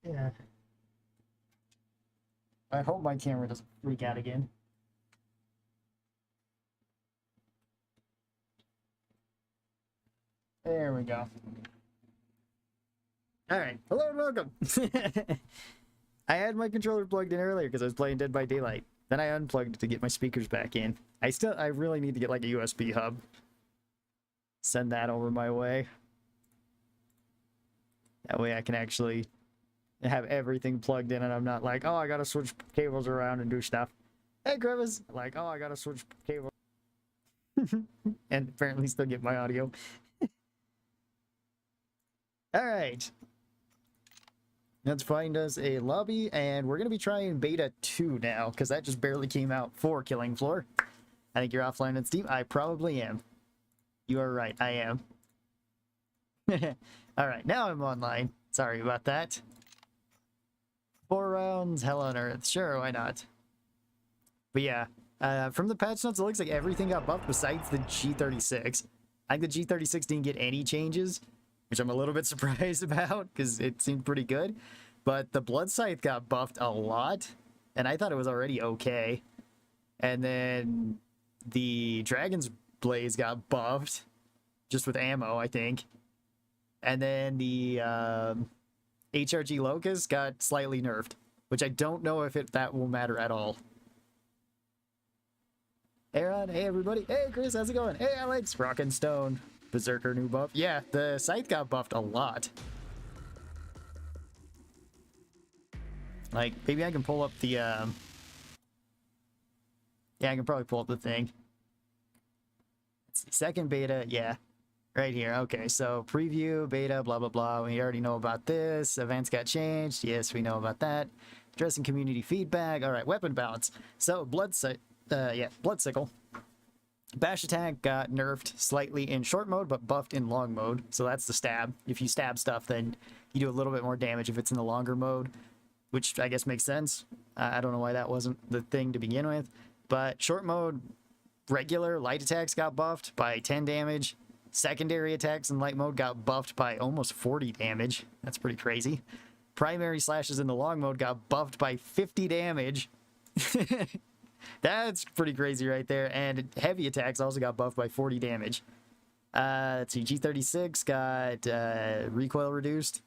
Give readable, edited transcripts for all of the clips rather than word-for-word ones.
Yeah. I hope my camera doesn't freak out again. There we go. Alright, hello and welcome! I had my controller plugged in earlier because I was playing Dead by Daylight. Then I unplugged to get my speakers back in. I really need to get like a USB hub. Send that over my way. That way I can actually have everything plugged in and I'm not like, oh, I gotta switch cables around and do stuff. Hey, Grimace! Like, oh, I gotta switch cables. And apparently still get my audio. Alright. Let's find us a lobby, and we're going to be trying Beta 2 now, because that just barely came out for Killing Floor. I think you're offline on Steam. I probably am. You are right, I am. Alright, now I'm online. Sorry about that. 4 rounds, hell on earth. Sure, why not? But yeah, from the patch notes, it looks like everything got buffed besides the G36. I think the G36 didn't get any changes, which I'm a little bit surprised about because it seemed pretty good. But the Blood Scythe got buffed a lot, and I thought it was already okay. And then the Dragon's Blaze got buffed, just with ammo, I think. And then the HRG Locust got slightly nerfed, which I don't know if that will matter at all. Hey Ron, hey everybody, hey Chris, how's it going? Hey Alex, Rockin' Stone. Berserker new buff. Yeah, the Scythe got buffed a lot. Like, maybe I can pull up the, yeah, I can probably pull up the thing. Let's see, second beta, yeah. Right here, okay, so preview, beta, blah, blah, blah. We already know about this. Events got changed. Yes, we know about that. Addressing community feedback. All right, weapon balance. So, Blood Sickle. Bash attack got nerfed slightly in short mode, but buffed in long mode. So that's the stab. If you stab stuff, then you do a little bit more damage if it's in the longer mode, which I guess makes sense. I don't know why that wasn't the thing to begin with. But short mode, regular light attacks got buffed by 10 damage. Secondary attacks in light mode got buffed by almost 40 damage. That's pretty crazy. Primary slashes in the long mode got buffed by 50 damage. That's pretty crazy right there. And heavy attacks also got buffed by 40 damage. Let's see, G36 got recoil reduced.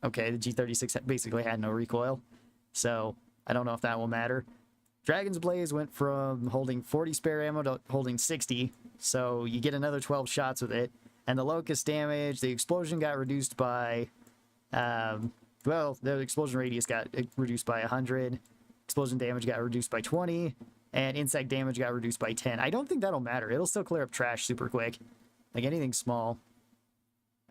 Okay, the G36 basically had no recoil. So, I don't know if that will matter. Dragon's Blaze went from holding 40 spare ammo to holding 60. So, you get another 12 shots with it. And the Locust damage, the explosion got reduced by... well, the explosion radius got reduced by 100. Explosion damage got reduced by 20, and insect damage got reduced by 10. I don't think that'll matter. It'll still clear up trash super quick. Like anything small.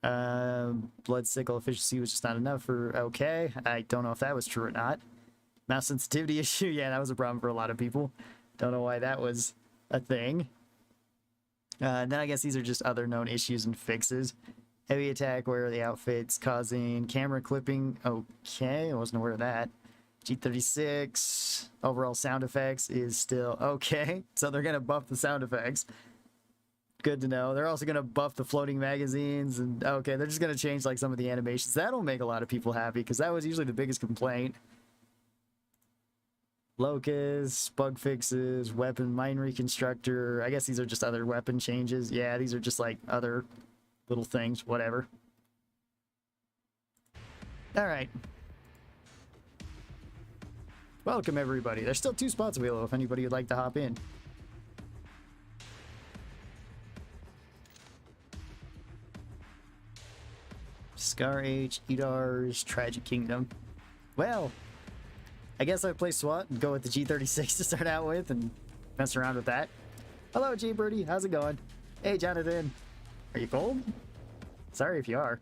Blood Sickle efficiency was just not enough for okay. I don't know if that was true or not. Mouse sensitivity issue, yeah, that was a problem for a lot of people. Don't know why that was a thing. And then I guess these are just other known issues and fixes. Heavy attack, where are the outfits causing camera clipping? Okay, I wasn't aware of that. G36 overall sound effects is still okay, so they're gonna buff the sound effects. Good to know. They're also gonna buff the floating magazines, and okay, they're just gonna change like some of the animations. That'll make a lot of people happy because that was usually the biggest complaint. Locust, bug fixes, weapon mine reconstructor. I guess these are just other weapon changes. Yeah, these are just like other little things, whatever. All right. Welcome, everybody. There's still 2 spots available if anybody would like to hop in. Scar H, Edar's Tragic Kingdom. Well, I guess I'd play SWAT and go with the G36 to start out with and mess around with that. Hello, G Birdie. How's it going? Hey, Jonathan. Are you cold? Sorry if you are.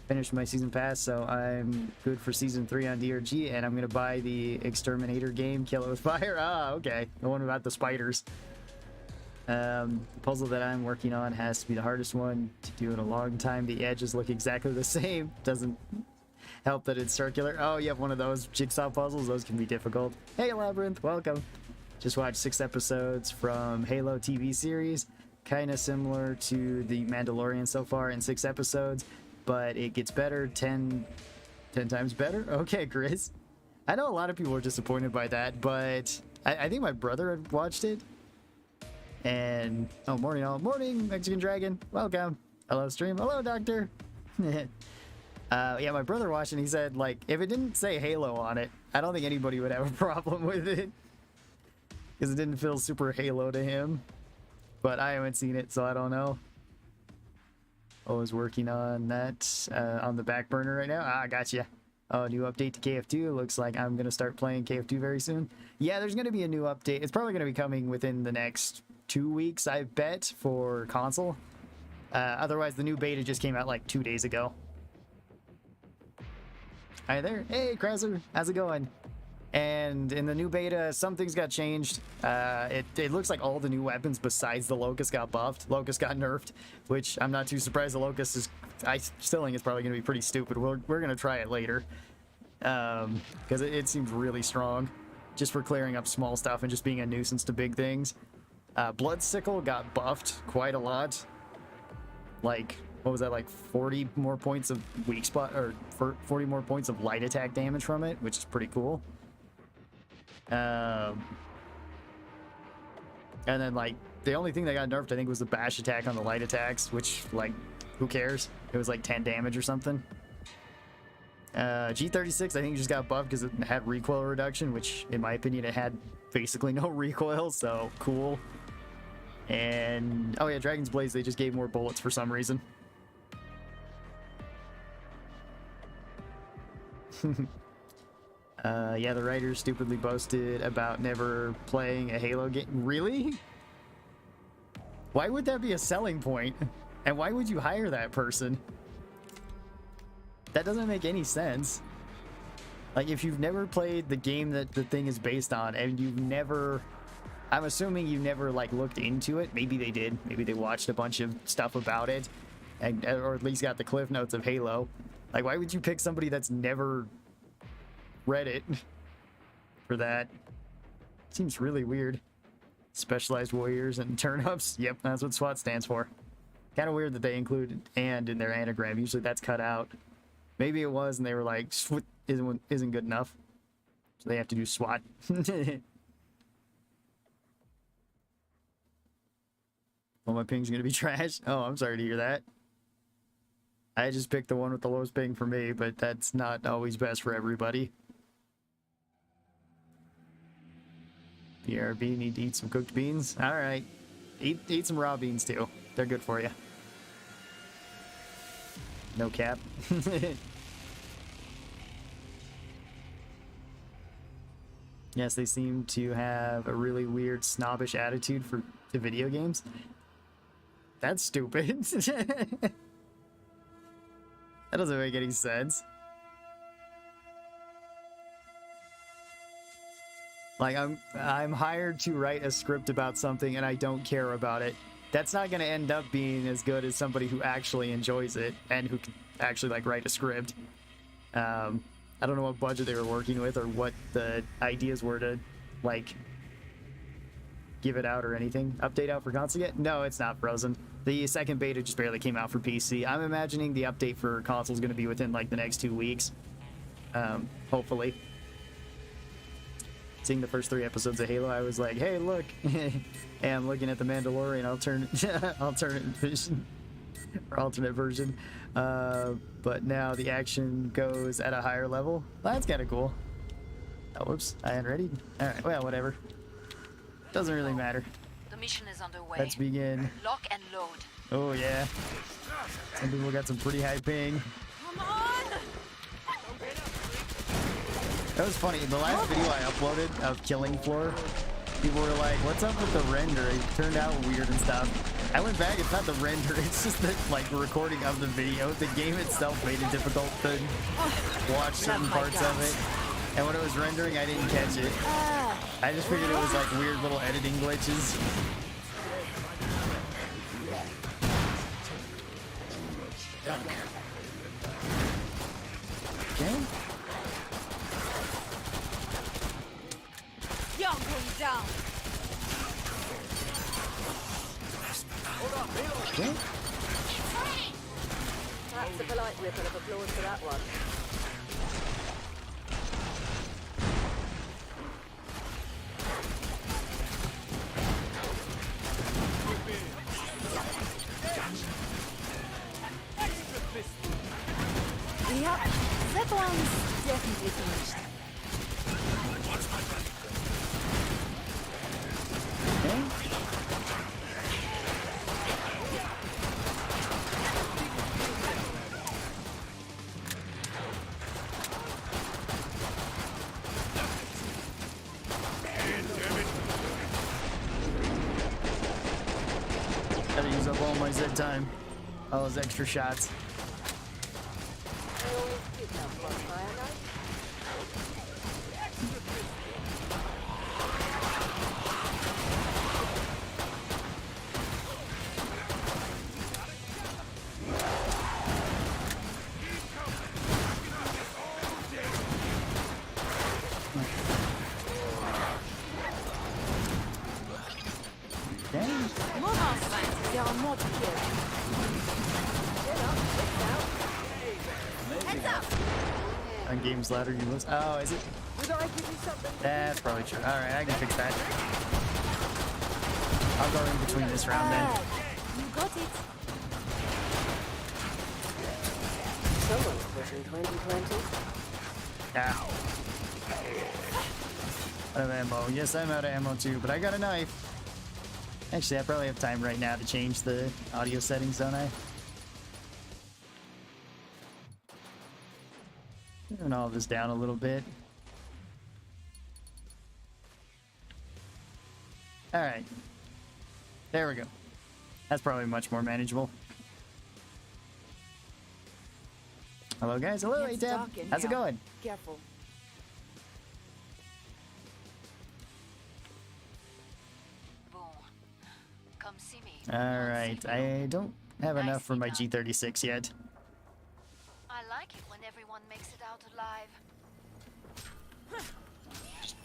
Finished my season pass, so I'm good for season 3 on DRG, and I'm gonna buy the Exterminator game, Kill It With Fire. Ah, okay, the one about the spiders. The puzzle that I'm working on has to be the hardest one to do in a long time. The edges look exactly the same. Doesn't help that it's circular. Oh, you have one of those jigsaw puzzles. Those can be difficult. Hey, Labyrinth, welcome. Just watched 6 episodes from Halo TV series. Kind of similar to The Mandalorian so far in 6 episodes. But it gets better 10 10 times better? Okay, Chris. I know a lot of people were disappointed by that, but I think my brother had watched it. And, oh, morning all. Morning, Mexican Dragon. Welcome. Hello, stream. Hello, Doctor. Yeah, my brother watched it and he said, like, if it didn't say Halo on it, I don't think anybody would have a problem with it. Because it didn't feel super Halo to him. But I haven't seen it, so I don't know. I was working on that on the back burner right now. Ah, gotcha. Oh, new update to KF2. Looks like I'm going to start playing KF2 very soon. Yeah, there's going to be a new update. It's probably going to be coming within the next 2 weeks, I bet, for console. Otherwise, the new beta just came out like 2 days ago. Hi there. Hey, Krauser. How's it going? And in the new beta, some things got changed. It looks like all the new weapons besides the Locust got buffed. Locust got nerfed, which I'm not too surprised. The Locust is... I still think it's probably going to be pretty stupid. We're going to try it later. Because it seems really strong. Just for clearing up small stuff and just being a nuisance to big things. Bloodsickle got buffed quite a lot. Like... what was that, like 40 more points of weak spot, or 40 more points of light attack damage from it, which is pretty cool. And then, like, the only thing that got nerfed, I think, was the bash attack on the light attacks, which, like, who cares? It was like 10 damage or something. G36, I think, just got buffed because it had recoil reduction, which, in my opinion, it had basically no recoil, so cool. And, oh yeah, Dragon's Blaze, they just gave more bullets for some reason. Yeah, the writers stupidly boasted about never playing a Halo game. Really? Why would that be a selling point? And why would you hire that person? That doesn't make any sense. Like, if you've never played the game that the thing is based on, and you've never... I'm assuming you never, like, looked into it. Maybe they did. Maybe they watched a bunch of stuff about it, and, or at least got the cliff notes of Halo. Like, why would you pick somebody that's never read it for that? Seems really weird. Specialized warriors and turn-ups. Yep, that's what SWAT stands for. Kind of weird that they include "and" in their anagram. Usually that's cut out. Maybe it was, and they were like, isn't good enough, so they have to do SWAT. Well, my ping's gonna be trash. Oh, I'm sorry to hear that. I just picked the one with the lowest ping for me, but that's not always best for everybody. BRB, need to eat some cooked beans. All right, eat some raw beans too. They're good for you. No cap. Yes, they seem to have a really weird snobbish attitude for the video games. That's stupid. That doesn't make any sense. Like, I'm hired to write a script about something and I don't care about it. That's not going to end up being as good as somebody who actually enjoys it and who can actually, like, write a script. I don't know what budget they were working with or what the ideas were to, like, give it out or anything. Update out for console yet? No, it's not frozen. The second beta just barely came out for PC. I'm imagining the update for console is going to be within, like, the next 2 weeks. Hopefully. Seeing the first 3 episodes of Halo, I was like, hey, look. Hey, I'm looking at the Mandalorian alternate vision. Or alternate version. But now the action goes at a higher level. Well, that's kind of cool. Oh, whoops. I ain't ready. Alright, well, whatever. Doesn't really matter. The mission is underway. Let's begin. Lock and load. Oh, yeah. Some people got some pretty high ping. Come on! That was funny. The last video I uploaded of Killing Floor, people were like, what's up with the render? It turned out weird and stuff. I went back, it's not the render, it's just the, like, recording of the video. The game itself made it difficult to watch certain parts of it. And when it was rendering, I didn't catch it. I just figured it was, like, weird little editing glitches. Okay. You're going down. Okay. That's a polite ripple of applause for that one. Yep, that one's definitely finished. Okay. Gotta use up all my Z time. All those extra shots. Okay. Move on, Science. There are more to kill. Heads up! On games ladder, you lose. Oh, is it? Did I give you something? That's probably true. Alright, I can fix that. I'll go in between this round then. You got it. Someone's pushing 2020. Ow. Out of ammo. Yes, I'm out of ammo too, but I got a knife. Actually, I probably have time right now to change the audio settings, don't I? Turn all this down a little bit. Alright. There we go. That's probably much more manageable. Hello guys. Hello, It's ATAB. dark in How's it here. going? Careful. Bon. Come see me. Alright. I don't have enough for my G36 yet. I like it when everyone makes it out alive.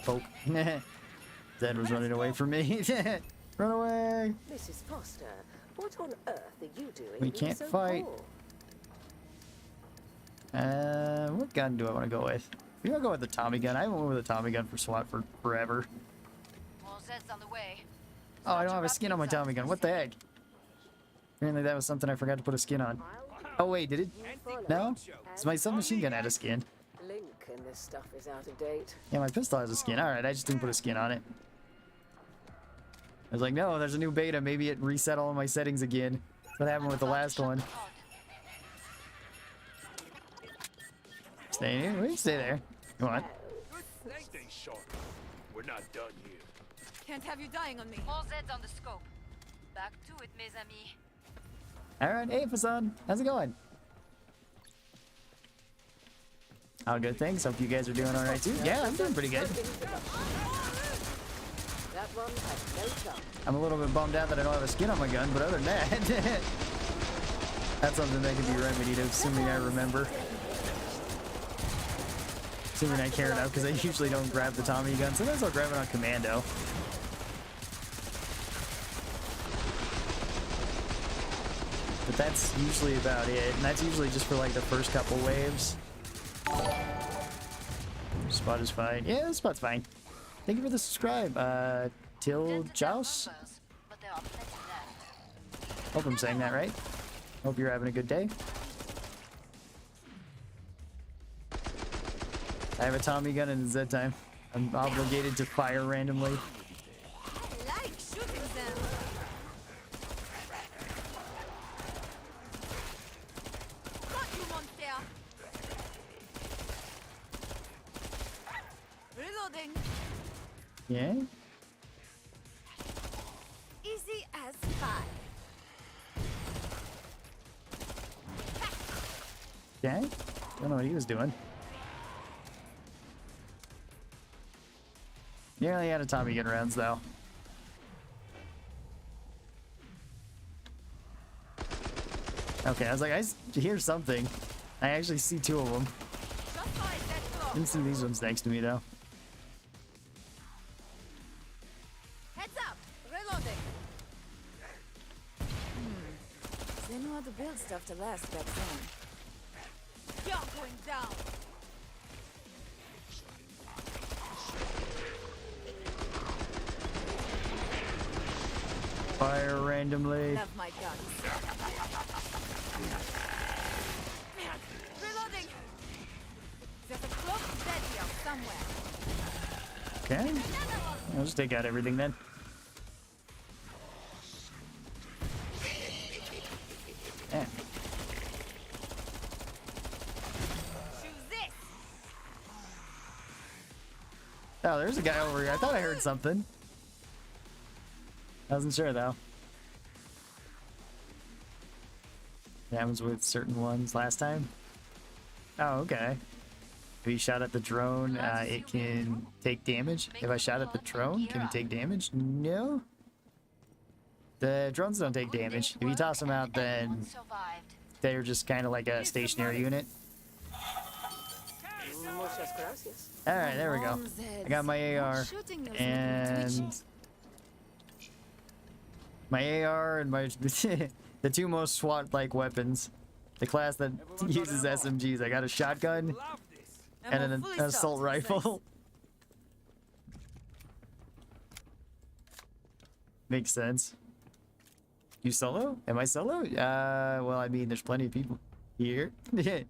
Poke. Zed was running away from me. Run away! Mrs. Foster, what on earth are you doing? We being can't so fight. poor? What gun do I want to go with? Maybe I'll go with the Tommy gun. I haven't went with a Tommy gun for SWAT for forever. More Zeds on the way. Oh, I don't have a skin on my Tommy gun. What the heck? Apparently that was something I forgot to put a skin on. Oh wait, did it? No? 'Cause my submachine gun had a skin. Link and this stuff is out of date. Yeah, my pistol has a skin. Alright, I just didn't put a skin on it. I was like, no, there's a new beta. Maybe it reset all of my settings again. That's what happened with the last one. Stay here. Wait, stay there. Come on. Stay sharp. We're not done here. Can't have you dying on me. More Zeds on the scope. Back to it, mes amis. Alright, hey Fasan. How's it going? All good things. Hope you guys are doing alright too. Yeah, I'm doing pretty good. That one has no chance. I'm a little bit bummed out that I don't have a skin on my gun, but other than that, that's something that can be remedied, assuming I remember. Assuming I care enough, because I usually don't grab the Tommy gun. Sometimes I'll grab it on commando. But that's usually about it, and that's usually just for like the first couple waves. Spot is fine. Yeah, the spot's fine. Thank you for the subscribe, Till Jouse. But there are plenty left. Hope I'm saying that right. Hope you're having a good day. I have a Tommy gun and Z time. I'm obligated to fire randomly. I like shooting them. Got you, monster. Reloading. Yeah? Easy as pie. Okay. Don't know what he was doing. You only had a Tommy gun rounds though. Okay, I was like, hear something. I actually see two of them. Just fight that door. Didn't see these ones next to me though. Heads up. Reloading. They knew how to build stuff to last back then. You're going down. Fire randomly. Love my guns. Okay. I'll just take out everything then. Yeah. Oh, there's a guy over here. I thought I heard something. I wasn't sure though. It happens with certain ones last time. Oh, okay. If you shot at the drone, it can take damage. If I shot at the drone, can it take damage? No. The drones don't take damage. If you toss them out, then they're just kind of like a stationary unit. Muchas gracias. Alright, there we go. I got my AR. And my AR and my the two most SWAT-like weapons. The class that uses SMGs. I got a shotgun and an assault rifle. Makes sense. You solo? Am I solo? Well, I mean, there's plenty of people here. Yeah.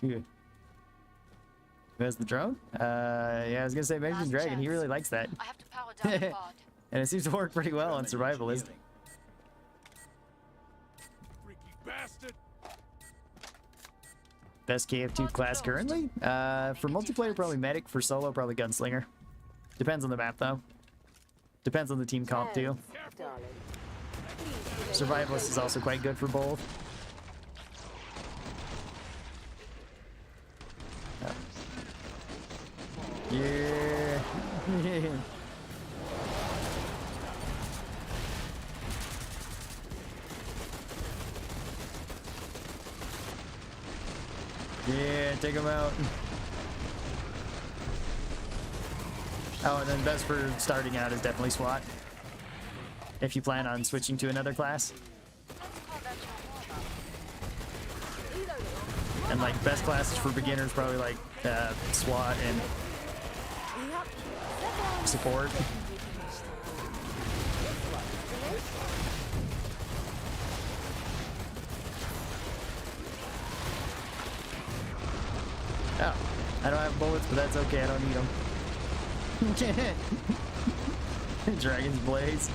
Who has the drone? Yeah, I was gonna say maybe the dragon. He really likes that. I have to power down the pod. And it seems to work pretty well on survivalist. Freaky bastard. Best KF2 class currently? For multiplayer, probably medic. For solo, probably gunslinger. Depends on the map, though. Depends on the team comp, too. Darling. Survivalist is also quite good for both. Yeah. Yeah, take him out. Oh, and then best for starting out is definitely SWAT. If you plan on switching to another class. And like best classes for beginners probably like SWAT and support. Oh, I don't have bullets, but that's okay. I don't need them. Dragon's Blaze.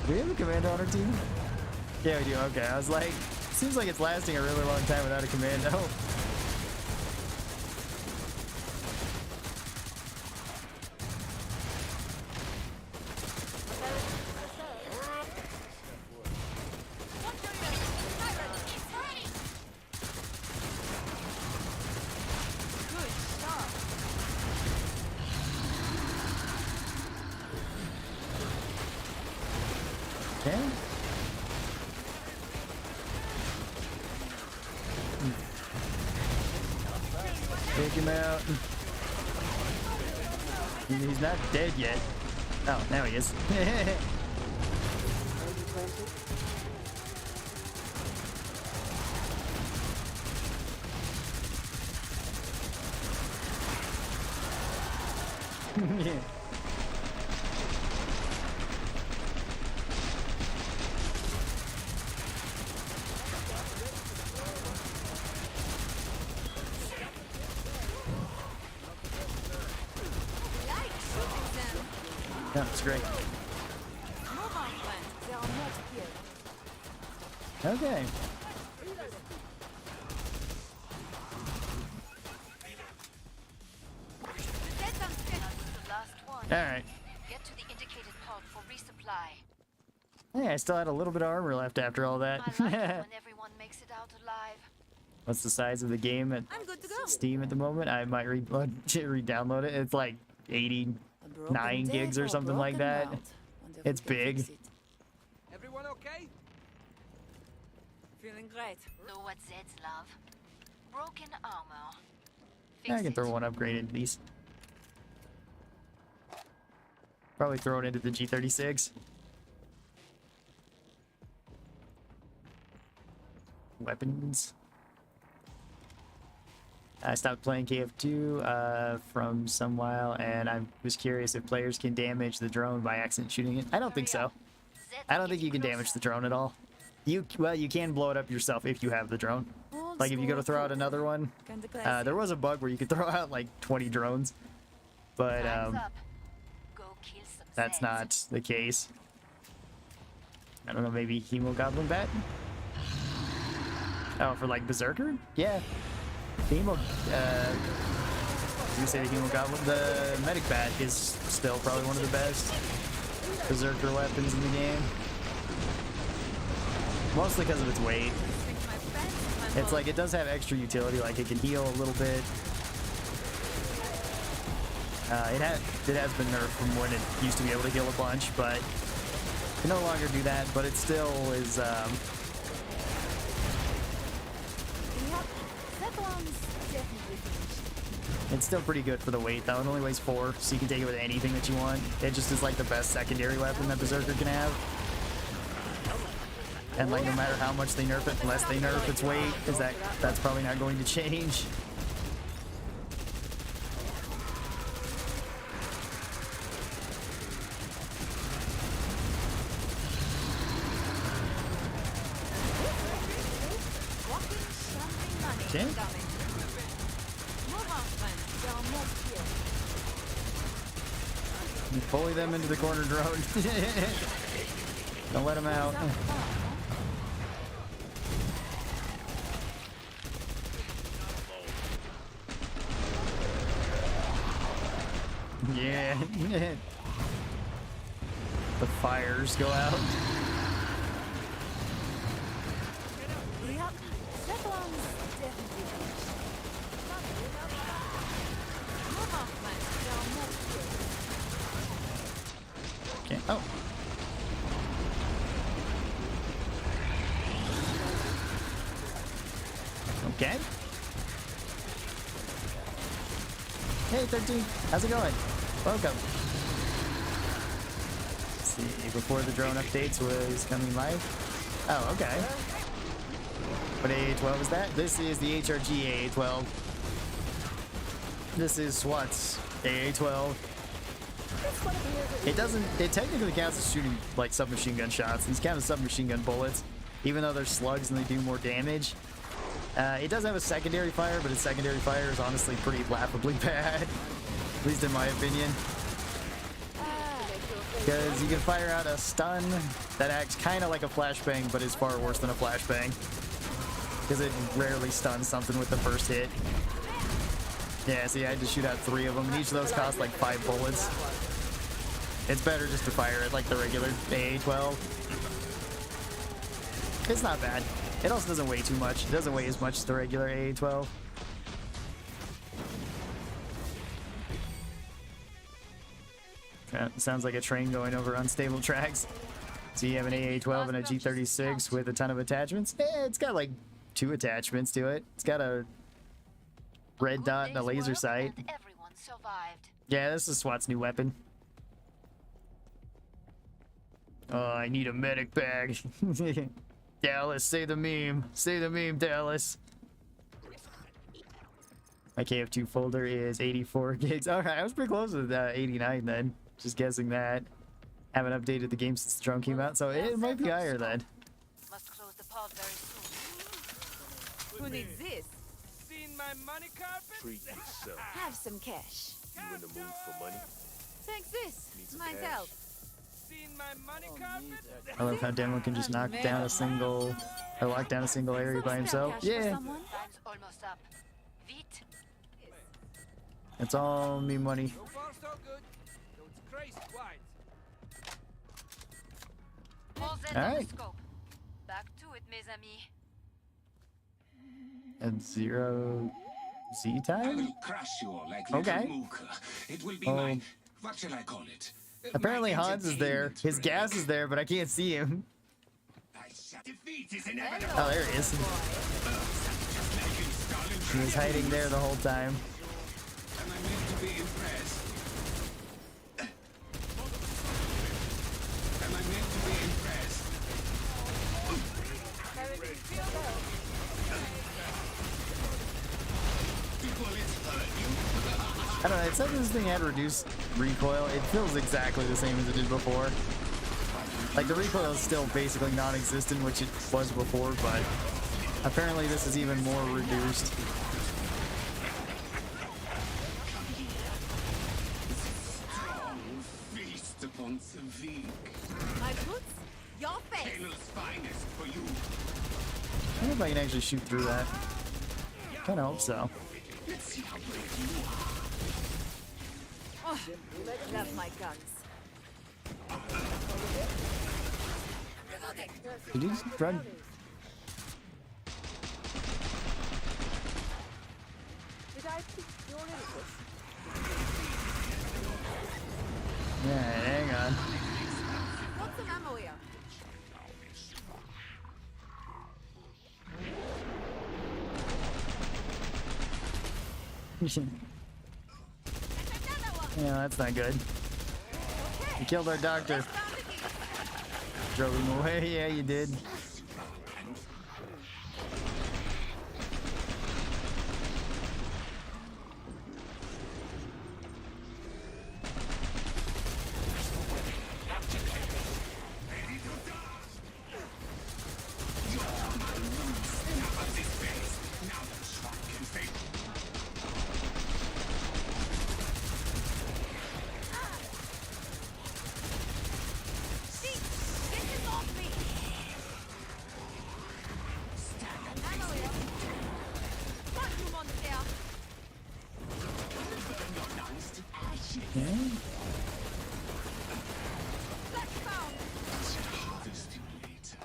Do we have a commando on our team? Yeah, we do. Okay, I was like, seems like it's lasting a really long time without a commando. Okay. Take him out. He's not dead yet. Oh, now he is. Yeah. That's great. Okay. Alright. Get to the indicated pod for resupply. Hey, I still had a little bit of armor left after all that. I like it when everyone makes it out alive. What's the size of the game at I'm good to go. Steam at the moment? I might re-download it. It's like 89 gigs or something like that. It's big. Everyone okay? Feeling great. Know what Zeds love? Broken armor. I Fix can throw it. one upgrade into these. Probably throw it into the G36. Weapons. I stopped playing KF2 from some while, and I was curious if players can damage the drone by accident shooting it. I don't think so. Zeds I don't think getting you can damage closer. the drone at all. Well, you can blow it up yourself if you have the drone. Like if you go to throw out another one, Kinda classy. there was a bug where you could throw out like 20 drones, but Time's up. Go kill some that's Zeds. not the case. I don't know, maybe Hemogoblin Bat? Oh, for like Berserker? Yeah. The you say the Hemogoblin? The Medic Bat is still probably one of the best Berserker weapons in the game. Mostly because of its weight. It's like, it does have extra utility, like it can heal a little bit. It has been nerfed from when it used to be able to heal a bunch, but it can no longer do that, but it still is, Yep. That one's definitely finished. it's still pretty good for the weight though. It only weighs 4, so you can take it with anything that you want. It just is like the best secondary weapon that Berserker can have. And like no matter how much they nerf it, unless they nerf its weight, is that's probably not going to change. Walking, something money. Okay. Coming. Move on, friend. You're almost here. You bully them into the corner, drone. Don't let them out. Yeah. The fires go out. Yep. That one's definitely finished. Move on, friend. You're almost here. Okay. Oh. Okay. Hey, 13. How's it going? Welcome. Let's see, before the drone updates was coming live. Oh, okay. What AA-12 is that? This is the HRG AA-12. This is SWAT's AA-12. It technically counts as shooting like submachine gun shots. These count as submachine gun bullets, even though they're slugs and they do more damage. It does have a secondary fire, but its secondary fire is honestly pretty laughably bad, at least in my opinion. Because you can fire out a stun that acts kind of like a flashbang, but is far worse than a flashbang. Because it rarely stuns something with the first hit. Yeah, see, I had to shoot out 3 of them, and each of those cost like 5 bullets. It's better just to fire it like the regular AA-12. It's not bad. It also doesn't weigh too much. It doesn't weigh as much as the regular AA-12. Sounds like a train going over unstable tracks. So you have an AA-12 and a G36 with a ton of attachments. It's got like 2 attachments to it. It's got a red dot and a laser sight. And everyone survived. Yeah, this is SWAT's new weapon. Oh, I need a medic bag. Dallas, say the meme. Say the meme, Dallas. My KF2 folder is 84 gigs. Alright, I was pretty close with 89 then. Just guessing that. Haven't updated the game since the drone came out, so it might be higher then. Must close the pod very soon. Who needs this? Seen my money carpet? Treat yourself. Have some cash. You in the mood for money? Thanks this. Need some Might cash? help. Seen my money carpet? I love how Demo can just knock down a single, or lock down a single area by himself. Cash for Yeah, someone? Time's almost up. Vite. it's all me money. So far, so good. Though it's crazy quiet. More Zeds on Alright. the scope. Back to it, mes amis. And 0 Z I time? will crush you all like Okay. little mooka. It will be Oh. my... What shall I call it? Apparently My Hans is there. entertainment His break. gas is there, but I can't see him. I shall defeat is inevitable. Oh, there he is. Just like in Stalin He was hiding there the whole time. Am I meant to be impressed? Am I meant to be impressed? The bullets hurt you? I don't know, it said this thing had reduced recoil. It feels exactly the same as it did before. Like, the recoil is still basically non-existent, which it was before, but Apparently this is even more reduced. Strong feast upon the weak. My boots? Your face! Taylor's finest for you. I wonder if I can actually shoot through that. Kinda hope so. Let's see how brave you are. Oh, love my guns. Did he just run? Did I pique your interest? Yeah, hang on. Got some ammo here. Yeah, that's not good. You killed our doctor. Drove him away. Yeah, you did. Okay. Harvest you later.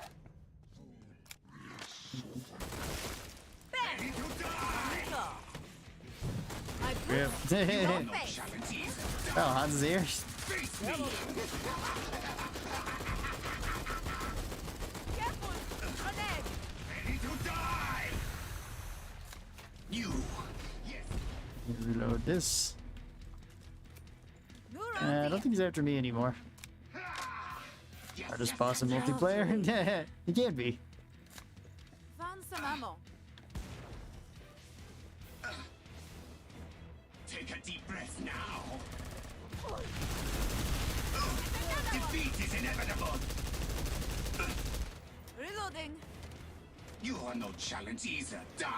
My boots? Yep. Your face! Challenge easy. Oh, Hans' ears. Face me. Careful! Grenade! Ready to die. You. Yes. Reload this. New I round don't think he's after me anymore. Yes, Hardest yes, boss in yes, yes. multiplayer? He can't be. Found some ammo. Take a deep breath now. Defeat is inevitable. Reloading. You are no challenge either. Die.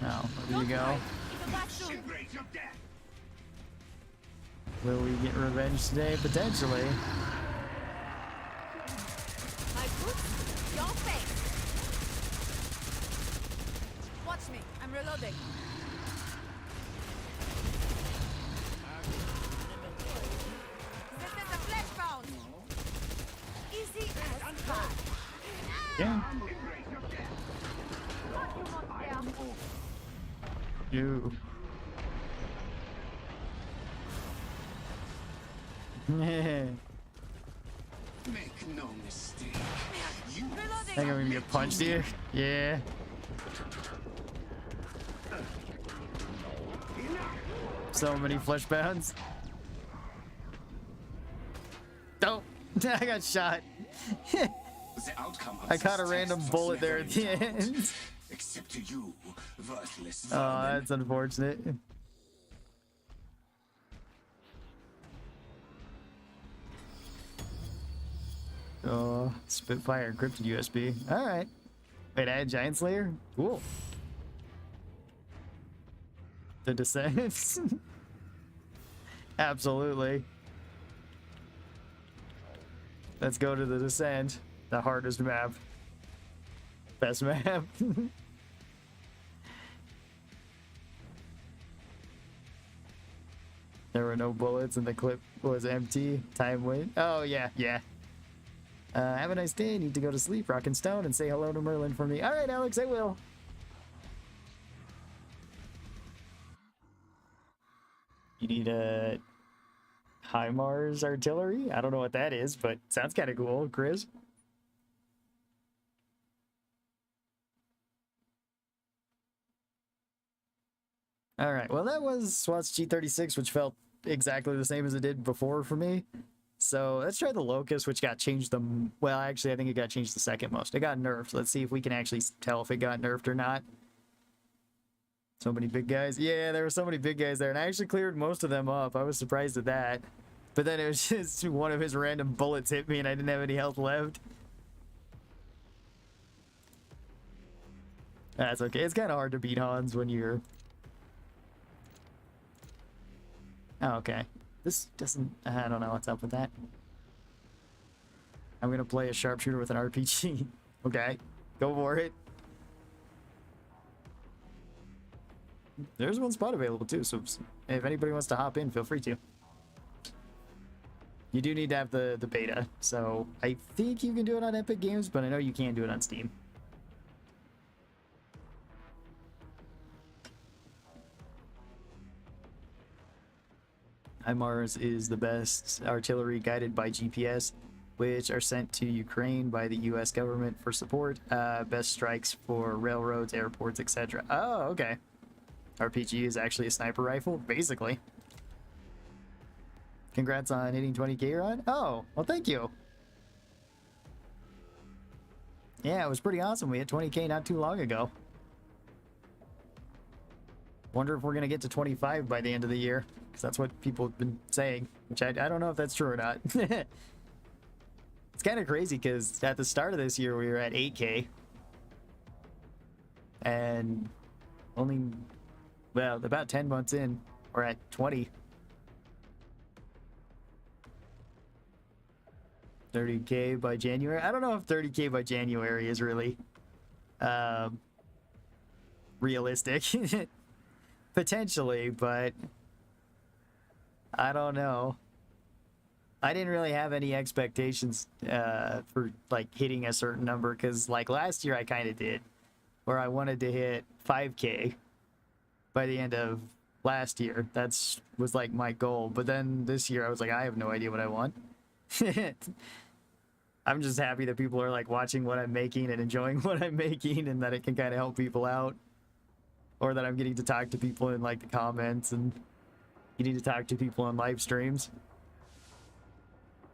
Now, there you go. Come back soon. Embrace your death. Will we get revenge today? Potentially. My boots? Your face! Watch me. I'm reloading. This is a flesh pound. Easy as pie. Yeah. You. Make no mistake. You Reloading. Think I'm gonna get punched here? Yeah. So many flesh bounds. Oh, I got shot. the outcome of I caught a this random test was bullet there never at the important. end. Except to you, worthless Oh, vermin. that's unfortunate. Oh, Spitfire encrypted USB. Alright. Wait, I had Giant Slayer? Cool. The Descent? Absolutely. Let's go to the Descent. The hardest map. Best map. There were no bullets and the clip was empty. Time wait. Oh, yeah, yeah. Have a nice day. Need to go to sleep. Rock and Stone and say hello to Merlin for me. All right, Alex, I will. You need a HIMARS artillery? I don't know what that is, but sounds kind of cool, Chris. All right, well, that was SWAT's G36, which felt exactly the same as it did before for me. So let's try the Locust, which got changed the... Well, actually, I think it got changed the second most. It got nerfed. Let's see if we can actually tell if it got nerfed or not. So many big guys. Yeah, there were so many big guys there, and I actually cleared most of them up. I was surprised at that. But then it was just one of his random bullets hit me, and I didn't have any health left. That's okay. It's kind of hard to beat Hans when you're... Oh, okay. This doesn't... I don't know what's up with that. I'm gonna play a sharpshooter with an RPG. Okay. Go for it. There's one spot available too, so if anybody wants to hop in, feel free to. You do need to have the beta, so I think you can do it on Epic Games, but I know you can't do it on Steam. HIMARS is the best artillery guided by GPS, which are sent to Ukraine by the US government for support. Best strikes for railroads, airports, etc. Oh, okay. RPG is actually a sniper rifle, basically. Congrats on hitting 20k, Ron. Oh, well, thank you. Yeah, it was pretty awesome. We hit 20k not too long ago. Wonder if we're gonna get to 25 by the end of the year, because that's what people have been saying, which I don't know if that's true or not. It's kind of crazy because at the start of this year we were at 8k, and only, well, about 10 months in, we're at 20. 30k by January. I don't know if 30k by January is really realistic. Potentially, but I don't know. I didn't really have any expectations for like hitting a certain number, because like last year I kind of did, where I wanted to hit 5k by the end of last year. That's was like my goal, but then this year I was like, I have no idea what I want. I'm just happy that people are like watching what I'm making and enjoying what I'm making, and that it can kind of help people out, or that I'm getting to talk to people in like the comments and getting to talk to people on live streams,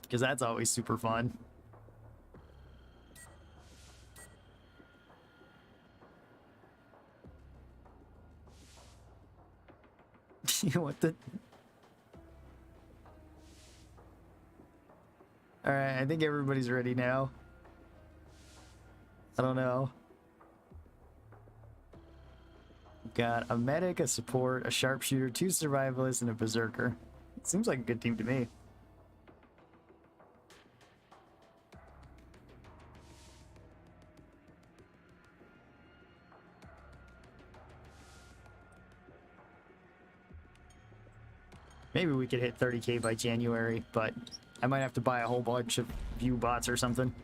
because that's always super fun. What the? Alright, I think everybody's ready now. I don't know. We've got a medic, a support, a sharpshooter, 2 survivalists, and a berserker. It seems like a good team to me. Maybe we could hit 30k by January, but I might have to buy a whole bunch of view bots or something.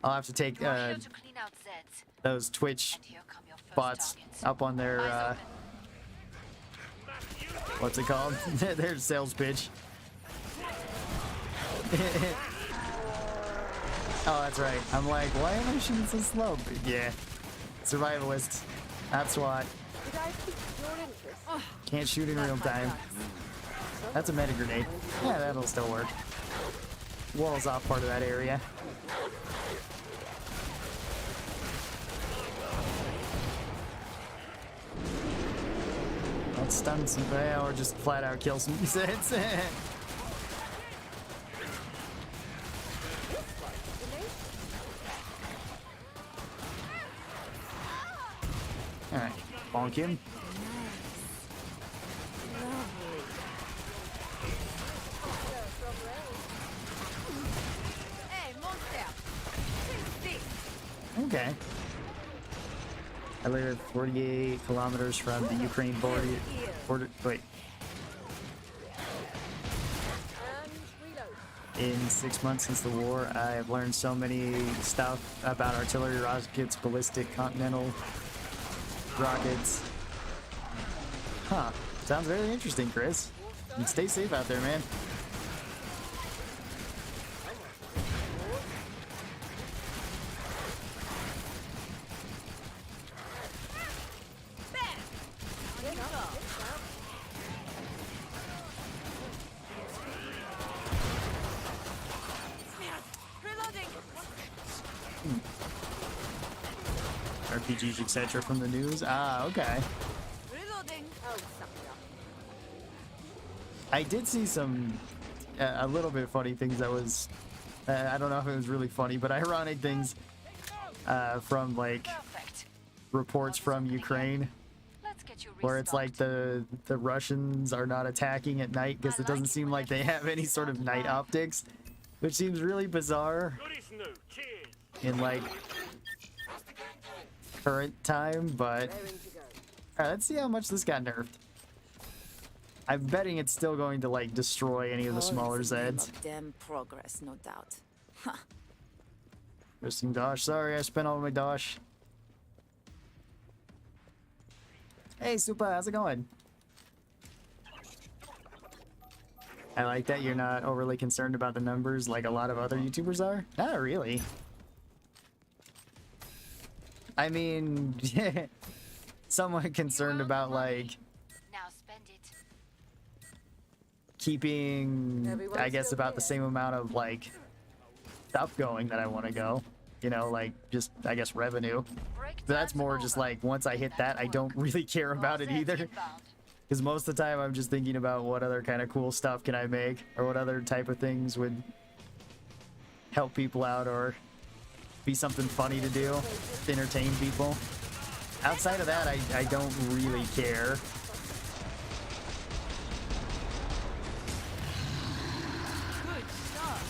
I'll have to take You're here to clean out Zeds. those Twitch And here come your first bots targets. up on their Eyes open. what's it called? Their sales pitch. Oh, that's right. I'm like, why am I shooting so slow? But yeah, survivalist. That's what. Did I pique your interest? Can't shoot in real time. That's a meta grenade. Yeah, that'll still work. Wall's off part of that area. Let's stun some, or just flat out kill some sets. Alright, bonk him. Hey, monster! Okay. I live 48 kilometers from the Ukraine border. Wait. And reload. In 6 months since the war, I have learned so many stuff about artillery, rockets, ballistic, continental rockets. Huh. Sounds very interesting, Chris. And stay safe out there, man. RPGs, etc. from the news. Ah, okay. Reloading. Oh, suck it up. I did see some a little bit funny things that was I don't know if it was really funny, but ironic things from like Perfect. reports from Ukraine Let's get you where it's like the Russians are not attacking at night because it doesn't seem like they have any sort of night optics, which seems really bizarre in like current time. But Raring to go. alright, let's see how much this got nerfed. I'm betting it's still going to like destroy any of the smaller Zeds. Damn progress, no doubt. Huh. Missing Dosh. Sorry, I spent all my Dosh. Hey, Supa, how's it going? I like that you're not overly concerned about the numbers like a lot of other YouTubers are. Not really. I mean, somewhat concerned about like Now spend it. keeping, Everyone's I guess, still about the here. same amount of like stuff going that I want to go. You know, like just, I guess, revenue. Break But that's time's more over. just like once I hit that, I don't really care about it All either. Zeds inbound. Because most of the time I'm just thinking about what other kind of cool stuff can I make, or what other type of things would help people out, or be something funny to do, to entertain people. Outside of that, I don't really care. Good stuff.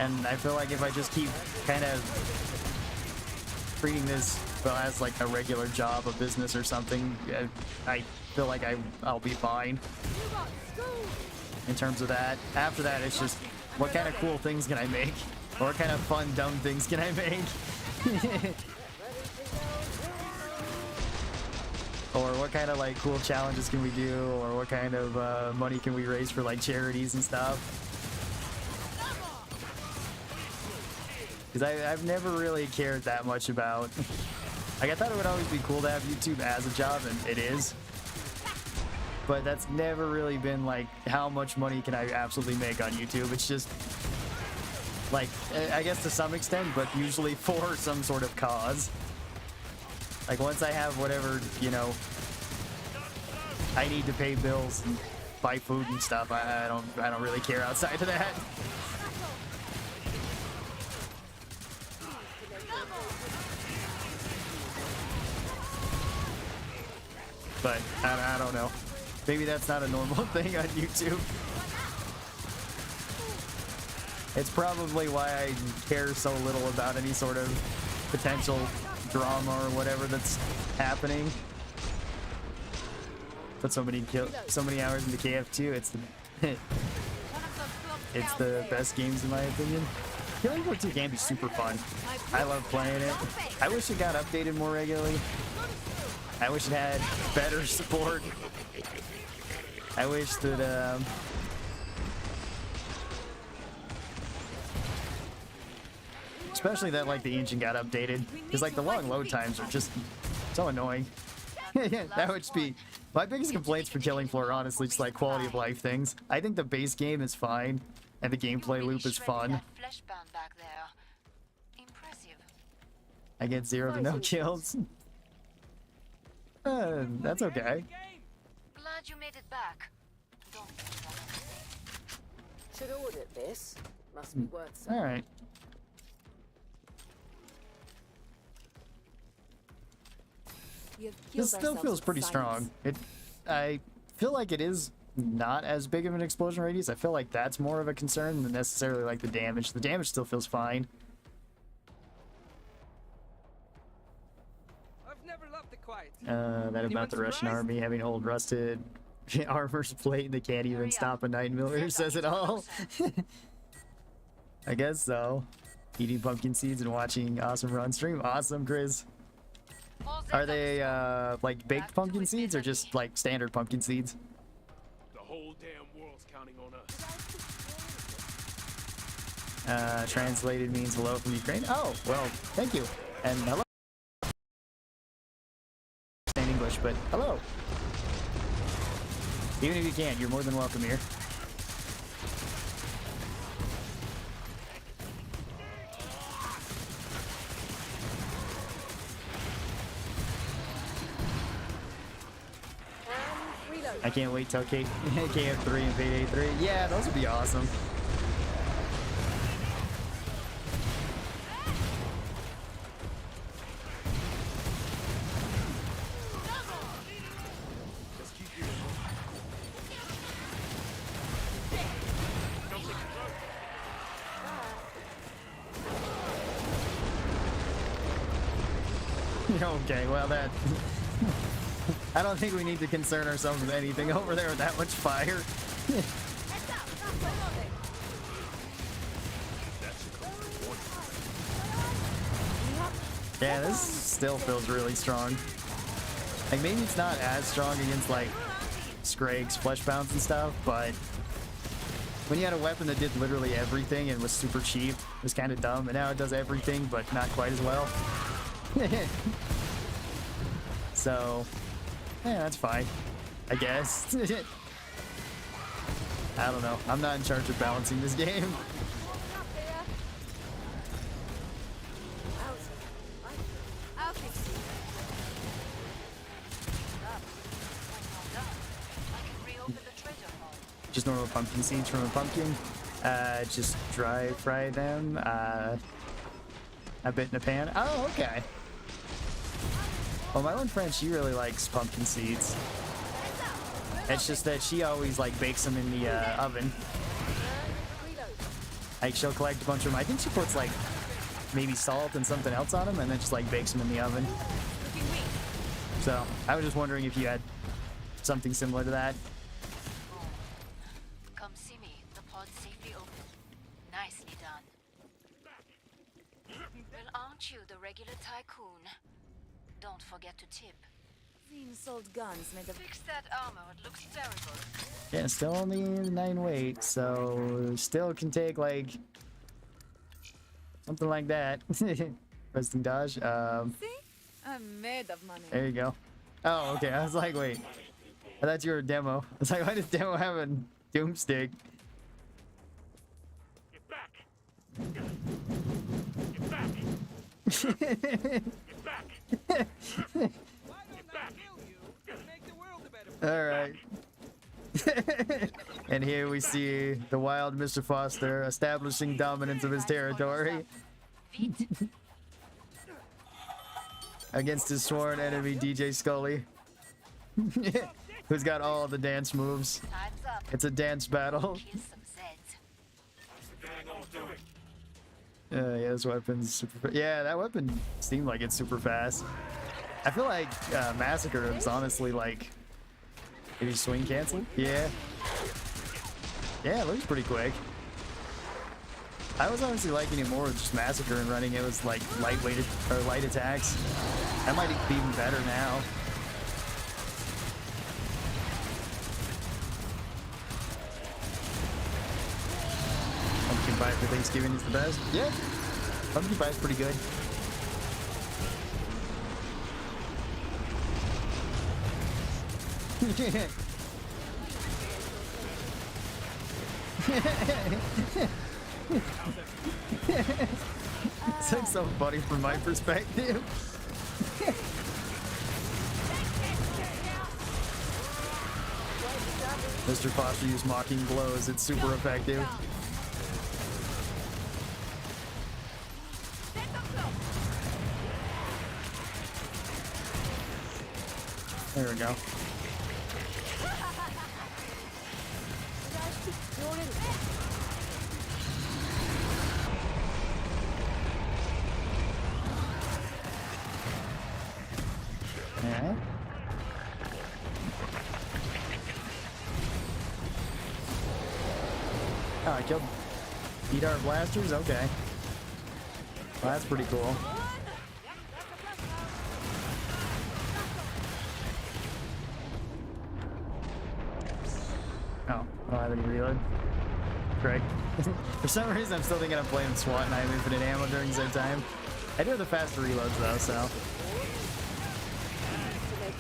And I feel like if I just keep kind of treating this as like a regular job, a business or something, I feel like I'll be fine in terms of that. After that, it's just what kind of cool things can I make? Or what kind of fun, dumb things can I make? Or what kind of like cool challenges can we do? Or what kind of money can we raise for like charities and stuff? Because I've never really cared that much about. Like, I thought it would always be cool to have YouTube as a job, and it is. But that's never really been like, how much money can I absolutely make on YouTube? It's just like, I guess to some extent, but usually for some sort of cause. Like once I have whatever, you know, I need to pay bills and buy food and stuff, I don't really care outside of that. But I don't know. Maybe that's not a normal thing on YouTube. It's probably why I care so little about any sort of potential drama or whatever that's happening. Put so many hours into KF2. It's the it's the best games in my opinion. Killing Floor 2 can be super fun. I love playing it. I wish it got updated more regularly. I wish it had better support. I wish that especially that like the engine got updated, because like the long load times are just so annoying. That would just be my biggest complaints for Killing Floor, honestly, just like quality of life things. I think the base game is fine and the gameplay loop is fun. That flesh bound back there. Impressive. I get 0 to no kills. That's okay. Glad you made it back. Don't Should audit this. Must be worth some. All right. This still feels pretty strong. I feel like it is not as big of an explosion radius. I feel like that's more of a concern than necessarily like the damage. The damage still feels fine. I've never loved the quiet. That about the Russian army having old rusted armor's plate, they can't even stop a 9mm says it all. I guess so. Eating pumpkin seeds and watching Awesome Run stream. Awesome, Chris. Are they like baked pumpkin seeds or just like standard pumpkin seeds? The whole damn world's counting on us. Translated means hello from Ukraine. Oh, well, thank you. And hello. In English, but hello. Even if you can't, you're more than welcome here. I can't wait till KF3 and Payday 3. Yeah, those would be awesome. Okay, well that... I don't think we need to concern ourselves with anything over there with that much fire. Yeah, this still feels really strong. Like, maybe it's not as strong against, like, Scrags, Flesh Bounds and stuff, but when you had a weapon that did literally everything and was super cheap, it was kind of dumb, and now it does everything, but not quite as well. So, yeah, that's fine, I guess. I don't know. I'm not in charge of balancing this game. I'll fix you. I can reopen the treasure hall. Just normal pumpkin seeds from a pumpkin. Just dry fry them. A bit in a pan. Oh, okay. Well, my one friend, she really likes pumpkin seeds. It's just that she always like bakes them in the oven. Like she'll collect a bunch of them. I think she puts like maybe salt and something else on them, and then just like bakes them in the oven. So I was just wondering if you had something similar to that. Come see me. The pod's safely open. Nicely done. Well, aren't you the regular tycoon? Don't forget to tip. Zine sold guns made of... Fix that armor. It looks terrible. Yeah, still only 9 weight, so still can take like something like that. Pressing dodge. See? I'm made of money. There you go. Oh, okay. I was like, wait. I thought you were a demo. I was like, why does demo have a doomstick? Get back! Get back! Get back! Why don't I kill you and make the world a better place? All right. And here we see the wild Mr. Foster establishing dominance of his territory against his sworn enemy DJ Scully, who's got all the dance moves. Time's up. It's a dance battle. Kill some Zeds. Yeah, this weapon's super. Yeah, that weapon seemed like it's super fast. I feel like Massacre is honestly like maybe swing cancel. Yeah. Yeah, it looks pretty quick. I was honestly liking it more with just Massacre and running it was like lightweight or light attacks. That might be even better now. Pumpkin pie for Thanksgiving is the best. Yeah, pumpkin pie is pretty good. It's like so funny from my perspective. Mr. Foster used mocking blows. It's super effective. There we go. Alright. Oh, I killed EDAR blasters? Okay. Well, that's pretty cool. Oh, I don't have any reload. Correct. For some reason, I'm still thinking I'm playing SWAT and I have infinite ammo during the same time. I do have the faster reloads though, so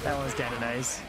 that one's kind of nice.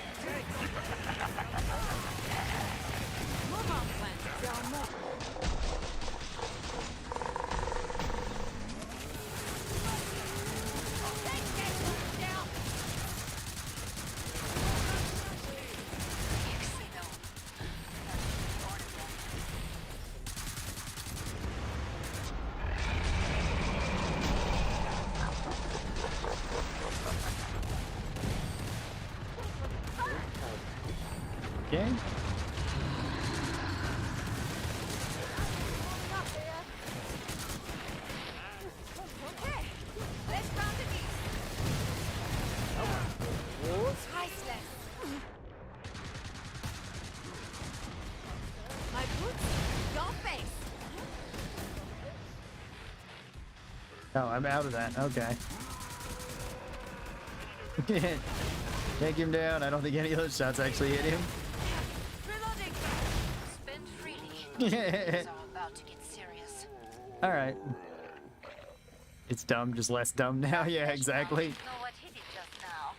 Okay. Oh, I'm out of that. Okay. Take him down. I don't think any of those shots actually hit him. Reloading. Spend freely. Things are about to get serious. All right. It's dumb, just less dumb now. Yeah, exactly. You know what hit it just now?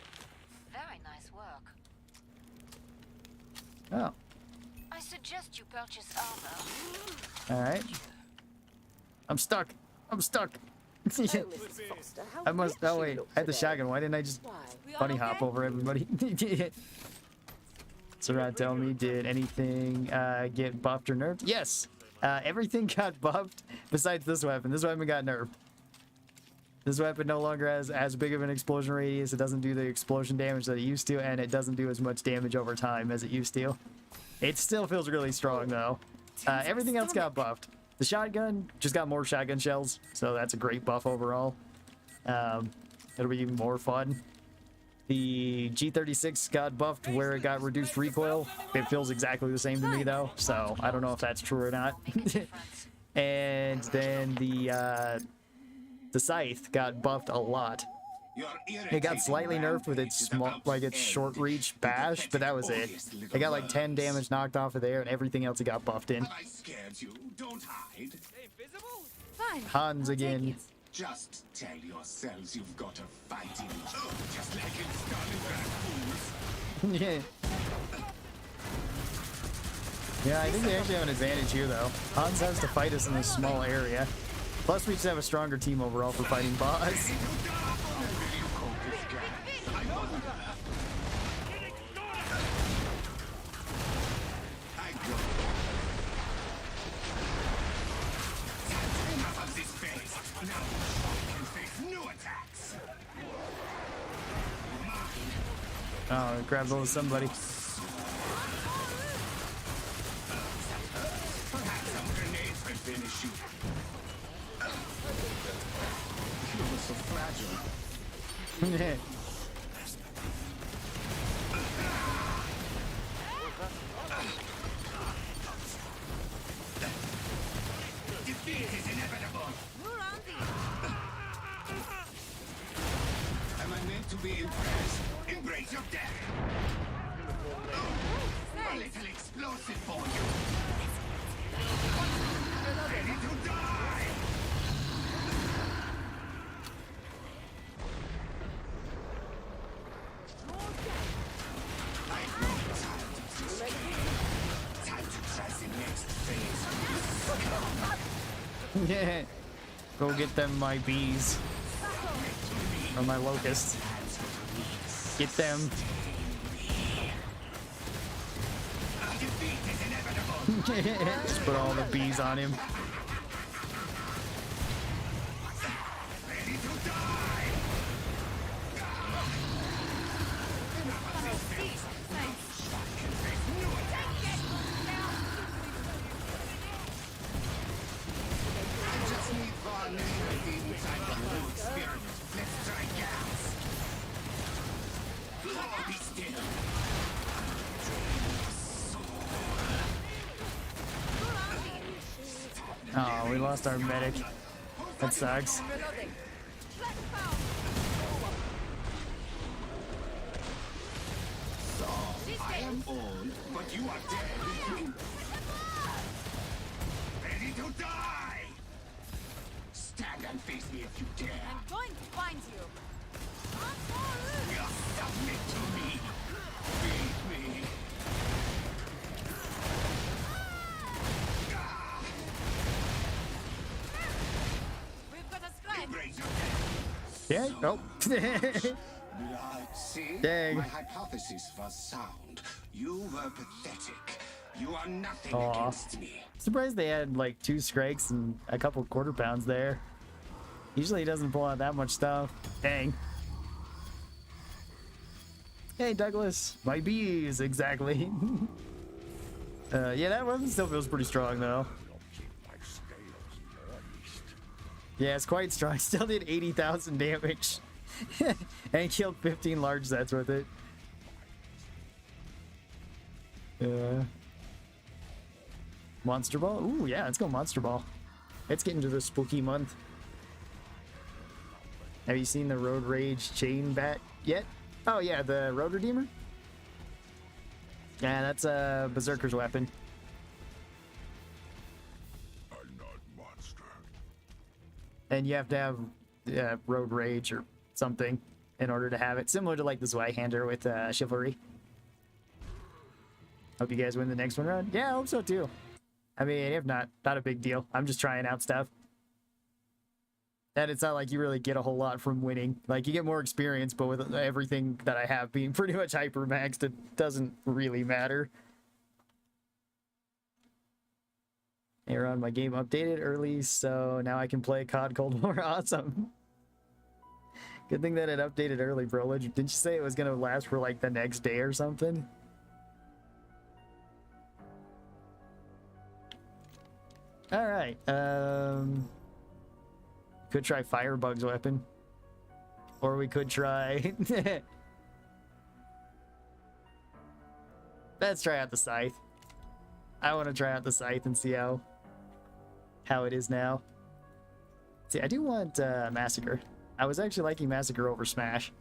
Very nice work. Oh, I suggest you purchase armor. all right. I'm stuck. I'm stuck. Oh, Mrs. Foster, how I must. rich Oh you wait, look I had the today. shotgun. Why didn't I just Why? We all bunny okay? hop over everybody? So not tell me, did anything get buffed or nerfed? Yes. Everything got buffed besides this weapon. This weapon got nerfed. This weapon no longer has as big of an explosion radius. It doesn't do the explosion damage that it used to, and it doesn't do as much damage over time as it used to. It still feels really strong though. Everything else got buffed. The shotgun just got more shotgun shells, so that's a great buff overall. It'll be even more fun. The G36 got buffed where it got reduced recoil. It feels exactly the same to me though, so I don't know if that's true or not. Make a difference. And then the scythe got buffed a lot. It got slightly nerfed with its small, like its short reach bash, but that was it. It got like 10 damage knocked off of there, and everything else it got buffed in. Have I scared you? Don't hide. They invisible? Fine. Hans I'll take again. it. Just tell yourselves you've got a fighting. Just like in Stalingrad, fools. Yeah. Yeah, I think they actually have an advantage here, though. Hans has to fight us in this small area. Plus, we just have a stronger team overall for fighting boss. Enough of this phase. Now you can face new attacks. Oh, grab hold of somebody. Perhaps some grenades will finish you. You were so fragile. Defeat is inevitable. Am I meant to be impressed? Embrace your death. A little explosive for you. Ready to die. I've no time to this. Time to try the next phase. Yeah. Go get them, my bees. Or my locusts. Get them. Defeat is inevitable. Just put all the bees on him. Ready to die. I just need one minute inside the whole experiment. Let's try gas. Oh, be still. Oh, we lost our medic. That sucks. Reloading. I am old, but you are dead. Ready to die. Stand and face me if you dare. I'm going to find you. You submit to me. Beat me. We've got a scribe. Embrace your death. Yeah, nope. See? Dang. My hypothesis was sound. You were pathetic. You are nothing Aw. against me. Surprised they had like 2 strikes and a couple quarter pounds there. Usually he doesn't pull out that much stuff. Dang. Hey Douglas, my bees, exactly. Yeah, that weapon still feels pretty strong though. Yeah, it's quite strong. Still did 80,000 damage. And killed 15 large sets with it. Monster Ball? Ooh, yeah, let's go Monster Ball. It's getting to the spooky month. Have you seen the Road Rage chain bat yet? Oh yeah, the Road Redeemer? Yeah, that's a Berserker's weapon. I'm not monster. And you have to have Road Rage or something in order to have it. Similar to like the Zweihander with Chivalry. Hope you guys win the next one run. Yeah, I hope so too. I mean, if not a big deal. I'm just trying out stuff. And it's not like you really get a whole lot from winning. Like, you get more experience, but with everything that I have being pretty much hyper-maxed, it doesn't really matter. Hey, Ron, my game updated early, so now I can play COD Cold War. Awesome. Good thing that it updated early, bro. Didn't you say it was going to last for, like, the next day or something? Alright, could try Firebug's weapon. Or we could try... Let's try out the Scythe. I want to try out the Scythe and see how it is now. See, I do want Massacre. I was actually liking Massacre over Smash.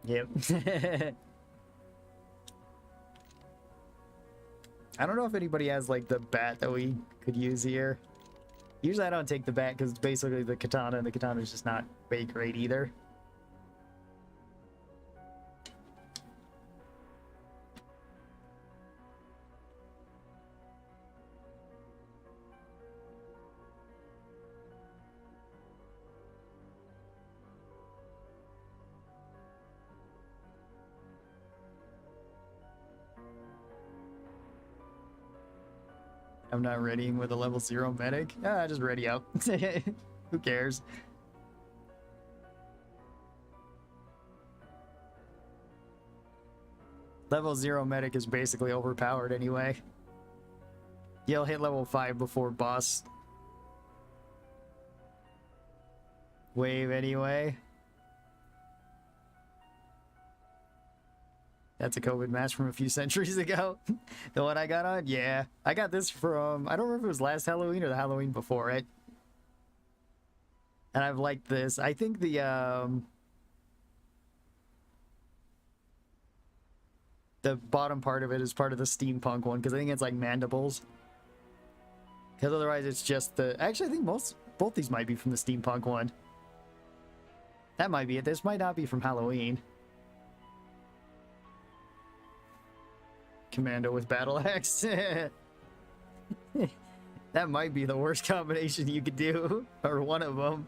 Yep. I don't know if anybody has like the bat that we could use here. Usually I don't take the bat because it's basically the katana, and the katana is just not very great either. I'm not readying with a level 0 medic. Just ready up. Who cares? Level 0 medic is basically overpowered anyway. You'll hit level 5 before boss wave anyway. That's a COVID mask from a few centuries ago. The one I got on? Yeah. I got this from, I don't remember if it was last Halloween or the Halloween before it. And I've liked this. I think the bottom part of it is part of the steampunk one, because I think it's like mandibles. Because otherwise it's just the, actually I think both these might be from the steampunk one. That might be it. This might not be from Halloween. Commando with battle axe. That might be the worst combination you could do, or one of them.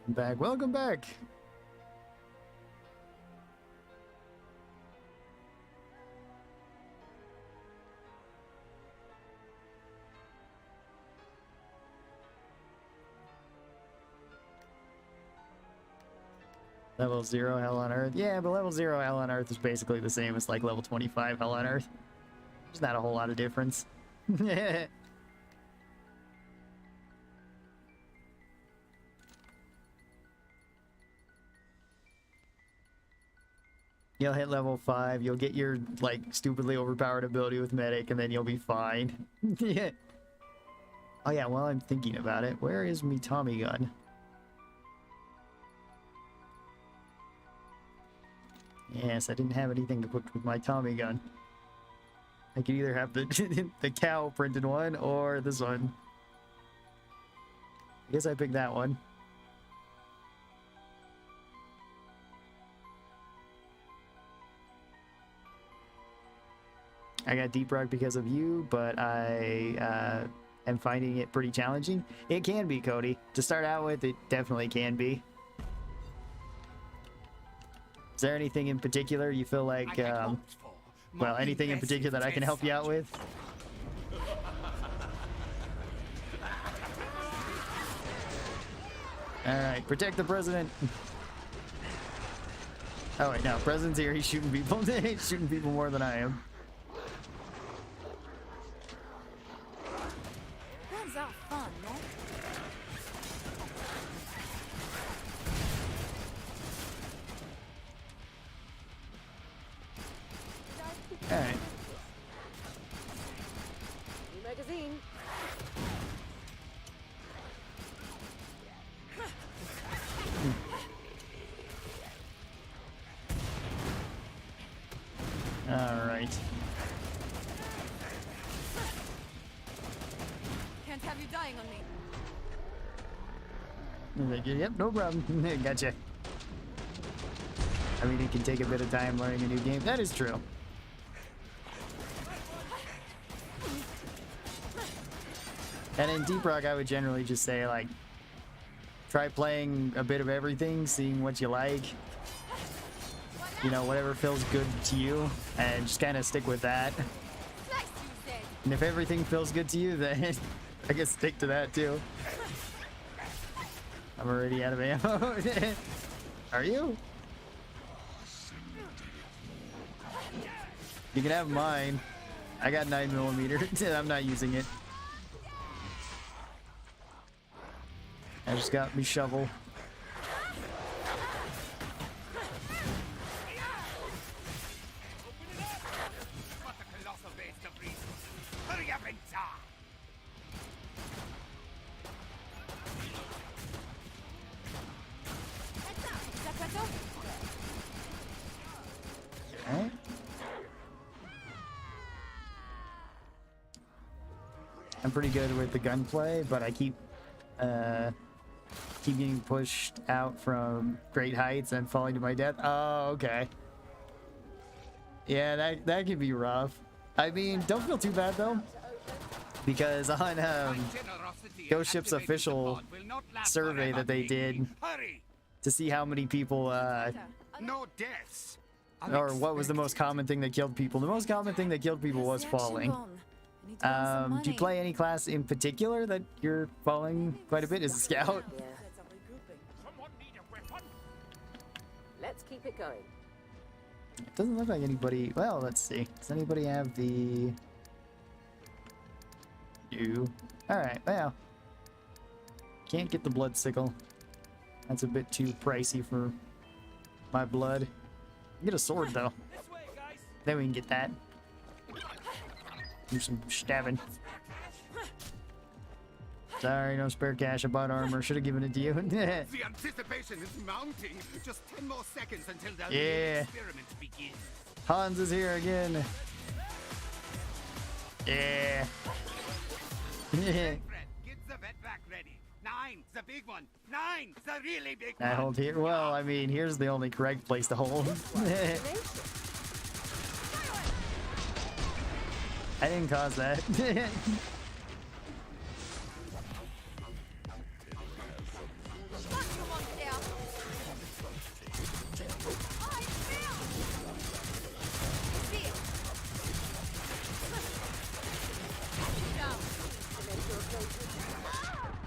Back, welcome back. Level 0 Hell on Earth. Yeah, but level 0 Hell on Earth is basically the same as like level 25 Hell on Earth. There's not a whole lot of difference. You'll hit level 5, you'll get your like stupidly overpowered ability with medic, and then you'll be fine. Yeah. Oh yeah, while I'm thinking about it, where is me Tommy gun? Yes, I didn't have anything equipped with my Tommy gun. I could either have the the cow printed one or this one. I guess I picked that one. I got Deep Rock because of you, but I am finding it pretty challenging. It can be, Cody. To start out with, it definitely can be. Is there anything in particular you feel like, well, anything in particular that I can help you out with? Alright, protect the president. Oh wait, no, president's here, he's shooting people. He's shooting people more than I am. Guns are fun, no? Alright. New magazine. Alright. Can't have you dying on me. Yep, no problem. Gotcha. I mean, it can take a bit of time learning a new game. That is true. And in Deep Rock, I would generally just say, like, try playing a bit of everything, seeing what you like. You know, whatever feels good to you, and just kind of stick with that. And if everything feels good to you, then I guess stick to that too. I'm already out of ammo. Are you? You can have mine. I got 9mm. I'm not using it. I just got me shovel. Alright. I'm pretty good with the gunplay, but I keep getting pushed out from great heights and falling to my death. Oh, okay. Yeah, that could be rough. I mean, don't feel too bad though, because on Ghost Ship's official survey that they did to see how many people No deaths. or what was the most common thing that killed people, the most common thing that killed people was falling. Do you play any class in particular that you're falling quite a bit? Is a scout? Yeah. Let's keep it going. It doesn't look like anybody. Well, let's see. Does anybody have the? You. All right. Well, can't get the blood sickle. That's a bit too pricey for my blood. Get a sword though. This way, guys. Then we can get that. Do some stabbing. Sorry, no spare cash. I bought armor. Should have given it to you. The anticipation is mounting. Just 10 more seconds until the Yeah. experiment begins. Hans is here again. Yeah. Fred, get the vet back ready. 9, the big one. 9, the really big I one. hold here. Well, I mean, here's the only correct place to hold. I didn't cause that.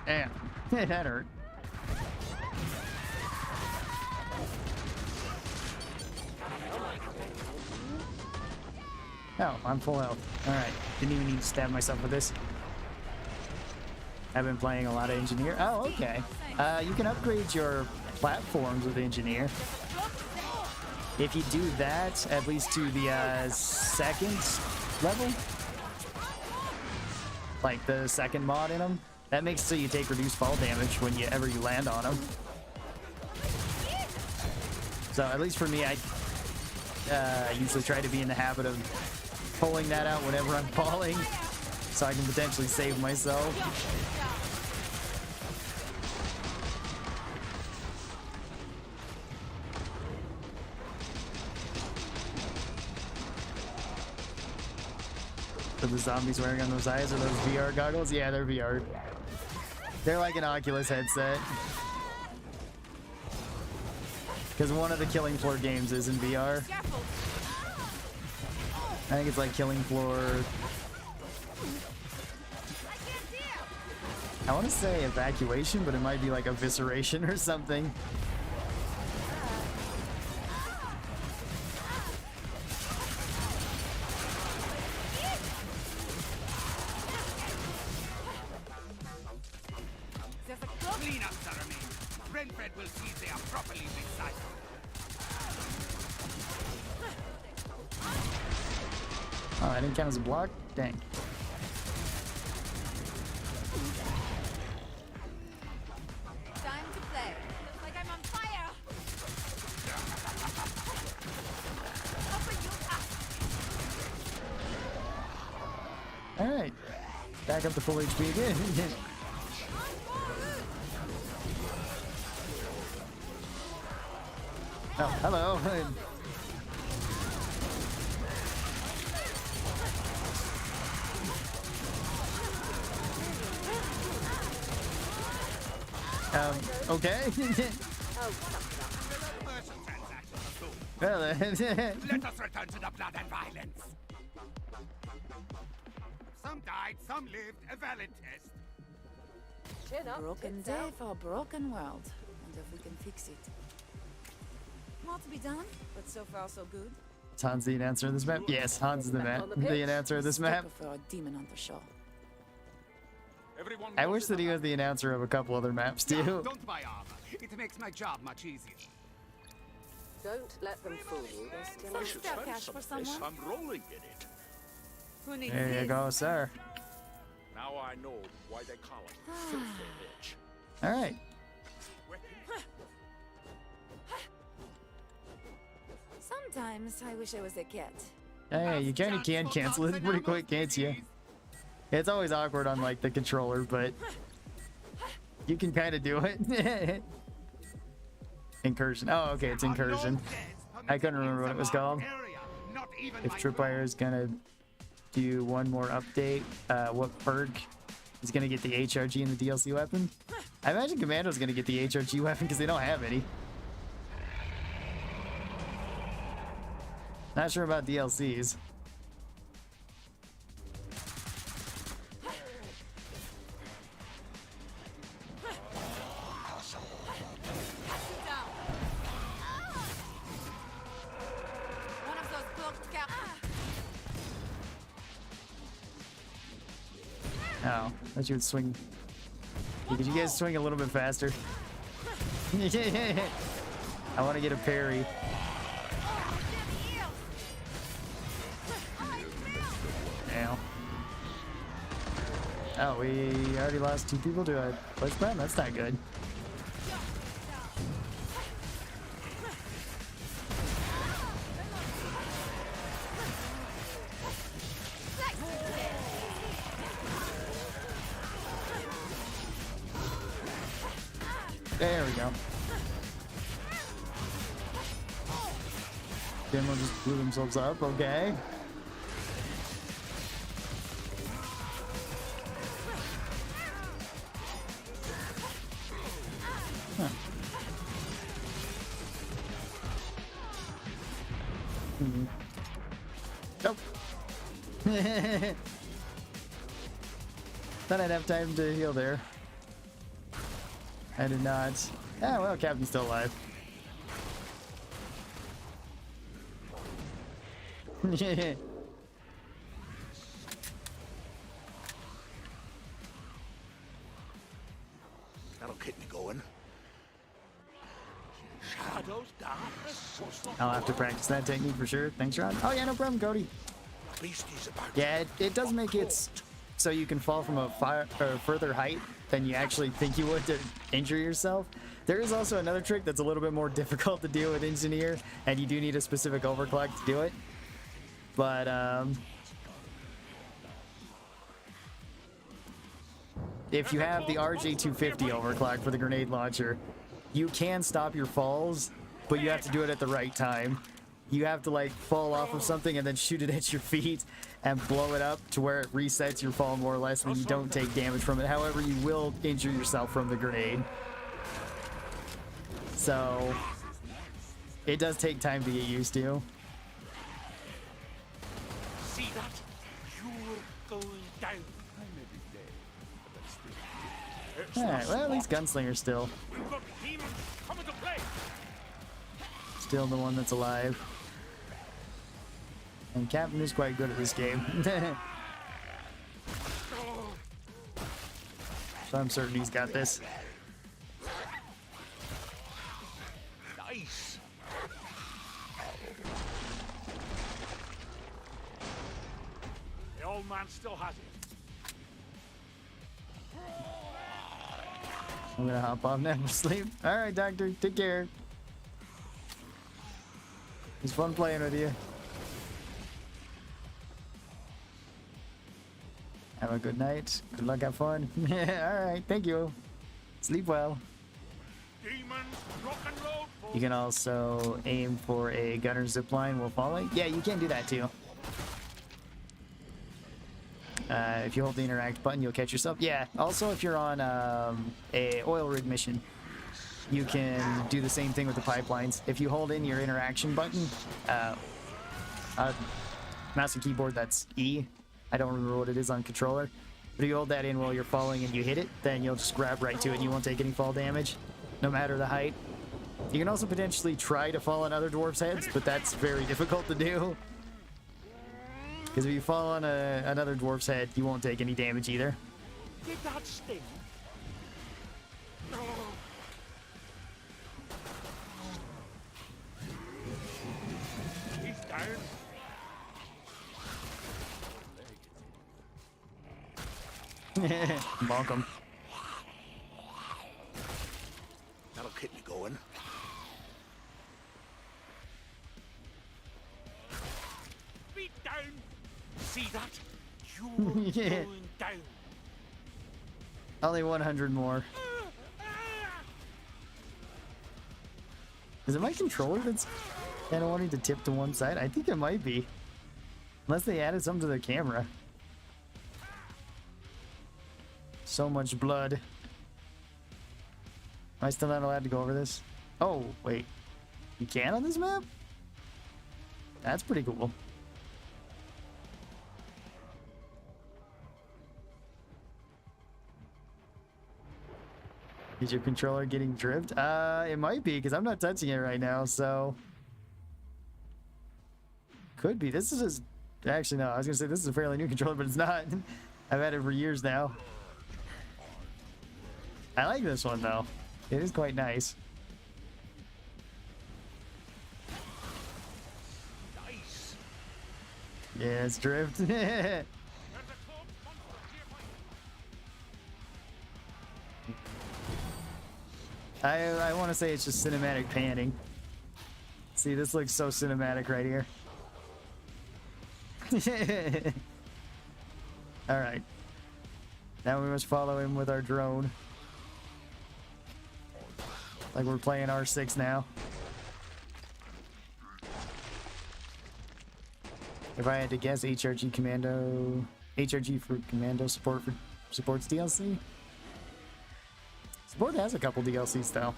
Damn. That hurt. Oh, I'm full health. Alright. Didn't even need to stab myself with this. I've been playing a lot of Engineer. Oh, okay. You can upgrade your platforms with Engineer. If you do that, at least to the second level, like the second mod in them, that makes so you take reduced fall damage whenever you land on them. So at least for me, I usually try to be in the habit of pulling that out whenever I'm falling, so I can potentially save myself. Are the zombies wearing on those eyes? Are those VR goggles? Yeah, they're VR. They're like an Oculus headset. Because one of the Killing Floor games is in VR. I think it's like Killing Floor. I want to say Evacuation, but it might be like Evisceration or something. Cleanups are remaining. Renfred will see they are properly recycled. Oh, I didn't count as a block? Dang. Time to play. Looks like I'm on fire. Open you up. Alright. Back up to full HP again. Oh, hello. Okay. Well, Let us return to the blood and violence. Some died, some lived. A valid test. Chin up, Broken tits day out. for a broken world. Wonder if we can fix it. More to be done, but so far so good. is Hans the announcer of this map? Yes, Hans is the Back map. on the The pitch. announcer of this Still map. prefer a demon on the show. Everyone I goes wish in that the he was the announcer of a couple other maps too. Don't buy armor. It makes my job much easier. Don't let them fool you. They're still I in should Spare spend cash some for of this. someone? I'm rolling in it. Who needs There you this? go, sir. Now I know why they call it filthy rich. All right. Sometimes I wish I was a cat. Hey, you kind of can cancel it pretty quick, can't you? It's always awkward on like the controller, but you can kind of do it. Incursion. Oh, okay, it's incursion. I couldn't remember what it was called. If Tripwire is gonna do one more update, what perk is gonna get the HRG and the DLC weapon? I imagine Commando's gonna get the HRG weapon because they don't have any. Not sure about DLCs. One of those blocked cap. Oh, thought you would swing. Could you guys swing a little bit faster? I want to get a parry. Ow. Oh, we already lost 2 people to a push button? That's not good. There we go. Demo just blew themselves up, okay. Huh. Nope. Thought I'd have time to heal there. I did not. Ah, well, Captain's still alive. That'll keep me going. Shadows, darkness, I'll have to practice that technique for sure. Thanks, Rod. Oh yeah, no problem, Cody. beasties about. Yeah, it does make it so you can fall from a further height than you actually think you would to injure yourself. There is also another trick that's a little bit more difficult to do with Engineer, and you do need a specific overclock to do it. But if you have the RJ250 overclock for the grenade launcher, you can stop your falls, but you have to do it at the right time. You have to like fall off of something and then shoot it at your feet and blow it up to where it resets your fall more or less, and you don't take damage from it. However, you will injure yourself from the grenade. So it does take time to get used to. See that? You're going down. I may be dead, but that's Alright, well, at least Gunslinger still. We've got demons coming to play. Still the one that's alive. And Captain is quite good at this game. So I'm certain he's got this. Nice. The old man still has it. I'm gonna hop off now for sleep. Alright, Doctor, take care. It's fun playing with you. Have a good night. Good luck, have fun. Alright, thank you. Sleep well. Demons, rock and roll, folks. You can also aim for a gunner zipline while falling. Yeah, you can do that too. If you hold the interact button, you'll catch yourself. Yeah, also if you're on a oil rig mission, you can do the same thing with the pipelines. If you hold in your interaction button, mouse and keyboard, that's E. I don't remember what it is on controller. But if you hold that in while you're falling and you hit it, then you'll just grab right to it and you won't take any fall damage, no matter the height. You can also potentially try to fall on other dwarves' heads, but that's very difficult to do. Because if you fall on another dwarf's head, you won't take any damage either. Did that sting? Oh. He's down. Bonk him. That'll keep me going. Feet down. See that? You're Yeah. going down. Only 100 more. Is it my controller that's kind of wanting to tip to one side? I think it might be. Unless they added something to their camera. So much blood. Am I still not allowed to go over this? Oh, wait. You can on this map? That's pretty cool. Is your controller getting drift? It might be, because I'm not touching it right now, so... Could be. This is just... Actually, no, I was going to say this is a fairly new controller, but it's not. I've had it for years now. I like this one, though. It is quite nice. Nice. Yeah, it's drift. I want to say it's just cinematic panning. See, this looks so cinematic right here. Alright. Now we must follow him with our drone. Like we're playing R6 now. If I had to guess, HRG Commando... HRG for Commando supports DLC? Support has a couple DLCs though.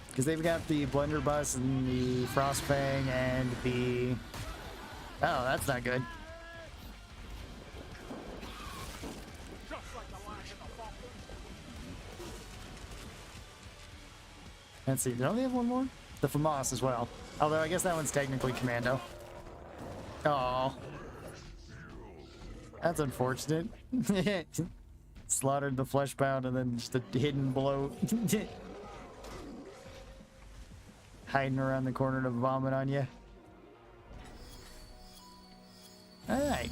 Because they've got the Blunderbuss and the Frostfang and the... Oh, that's not good. Let's see, don't they have one more? The FAMAS as well. Although I guess that one's technically Commando. Oh, that's unfortunate. Slaughtered the Fleshbound and then just a hidden bloat. Hiding around the corner to vomit on you. Alright.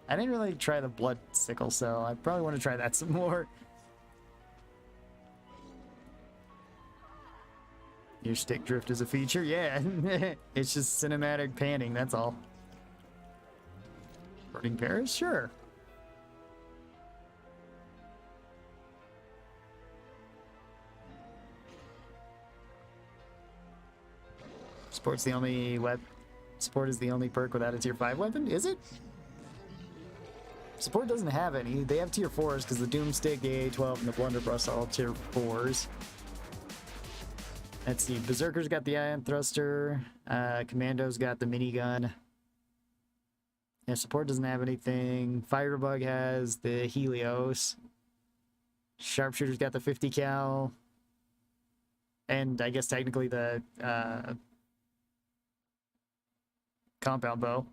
I didn't really try the blood sickle, so I probably want to try that some more. Your stick drift is a feature? Yeah. It's just cinematic panning, that's all. Burning Paris? Sure. Sport's the only Support is the only perk without a tier 5 weapon? Is it? Support doesn't have any. They have tier 4s because the Doomstick, the A12, and the Blunderbuss are all tier 4s. Let's see. Berserker's got the Ion Thruster. Commando's got the minigun. Yeah, Support doesn't have anything. Firebug has the Helios. Sharpshooter's got the 50 cal. And I guess technically the compound bow.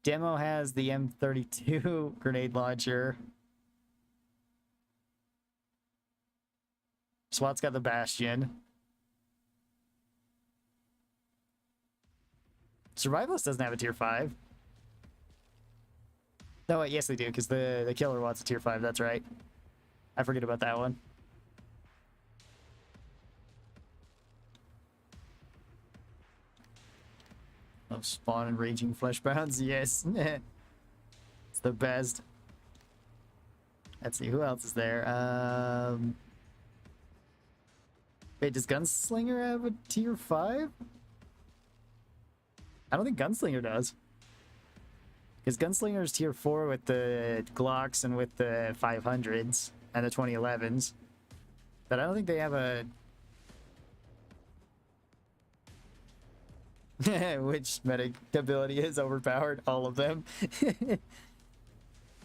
Demo has the M32 grenade launcher. SWAT's got the Bastion. Survivalist doesn't have a tier 5. No, wait, yes they do, because the Killer Watt's a tier 5, that's right. I forget about that one. Of spawn and raging flesh bounds. Yes. It's the best. Let's see, who else is there? Wait, does Gunslinger have a tier 5? I don't think Gunslinger does. Because Gunslinger is tier 4 with the Glocks and with the 500s and the 2011s. But I don't think they have a... Which medic ability is overpowered? All of them.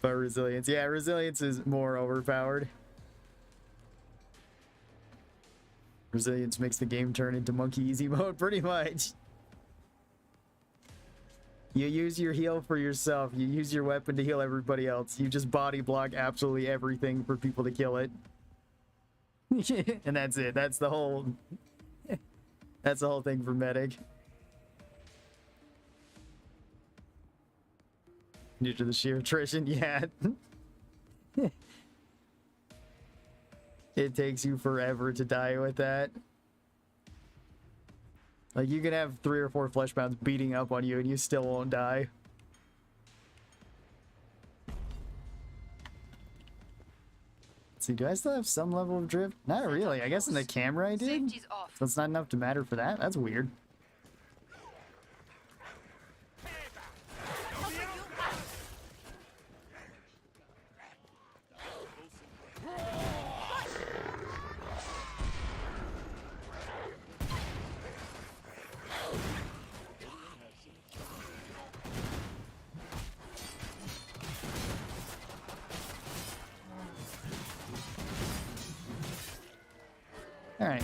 But resilience. Yeah, resilience is more overpowered. Resilience makes the game turn into monkey easy mode, pretty much. You use your heal for yourself. You use your weapon to heal everybody else. You just body block absolutely everything for people to kill it. And that's it. That's the whole... That's the whole thing for medic. Due to the sheer attrition, yeah. It takes you forever to die with that. Like, you can have 3 or 4 flesh bounds beating up on you and you still won't die. Let's see, do I still have some level of drift? Not really. I guess in the camera I did. Safety's off. So it's not enough to matter for that? That's weird. All right.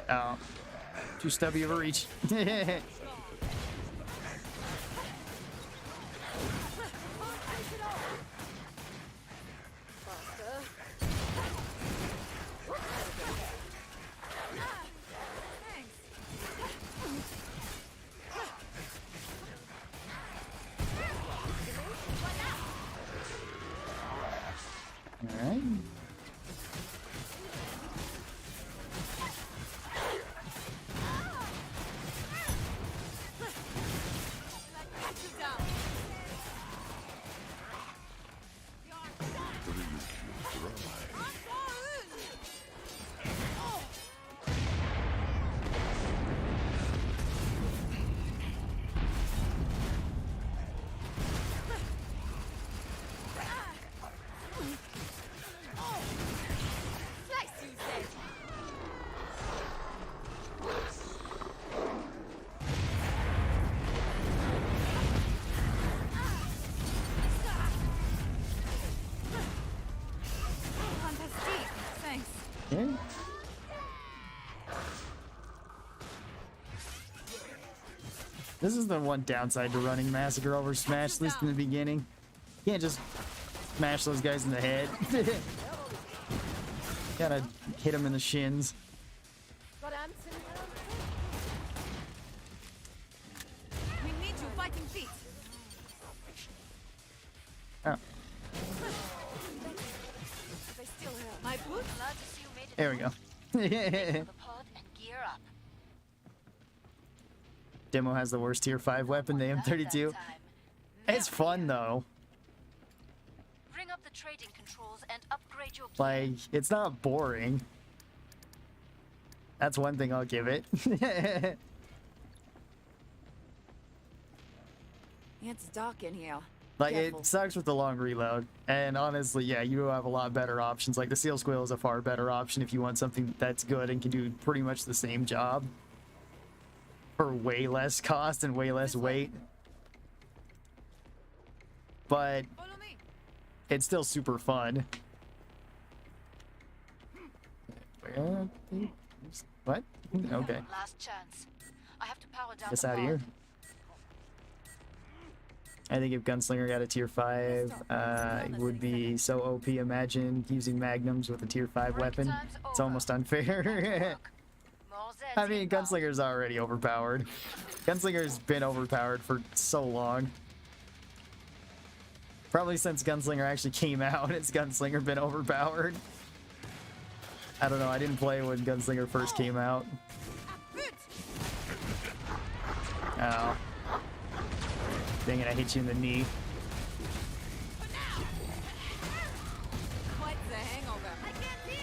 Oh, too stubby of a reach. All right. Okay. This is the one downside to running Massacre over Smash, at least in the beginning. You can't just smash those guys in the head. Gotta hit them in the shins. Got ants in there? We need you fighting feet. Oh, They still have my boots. Glad to see you made it. there we go. The pod and gear up. Demo has the worst tier 5 weapon, the M32. It's fun though. Bring up the trading controls and upgrade your gear. Like, it's not boring. That's one thing I'll give it. It's dark in here. Like, Careful. it sucks with the long reload. And honestly, yeah, you have a lot better options. Like, the Seal Squill is a far better option if you want something that's good and can do pretty much the same job. For way less cost and way less weight. But Follow me. it's still super fun. What? Okay. Last chance. I have to power down Guess the out of pod. here. I think if Gunslinger got a tier 5, it would be so OP. Imagine using magnums with a tier 5 weapon. It's almost unfair. I mean, Gunslinger's already overpowered. Gunslinger's been overpowered for so long. Probably since Gunslinger actually came out, has Gunslinger been overpowered. I don't know. I didn't play when Gunslinger first came out. Oh. Dang it, I hit you in the knee. Quite the hangover. I can't feel.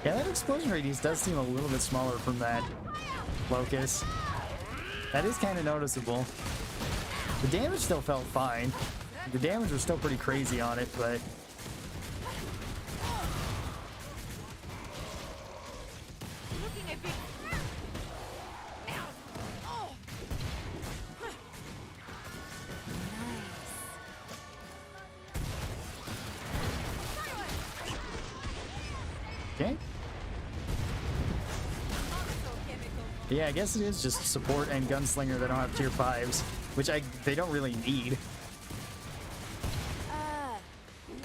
Yeah, that explosion radius does seem a little bit smaller from that Locust. That is kind of noticeable. The damage still felt fine. The damage was still pretty crazy on it, but... Looking a bit. Okay. Yeah, I guess it is just support and gunslinger that don't have tier 5s, which they don't really need.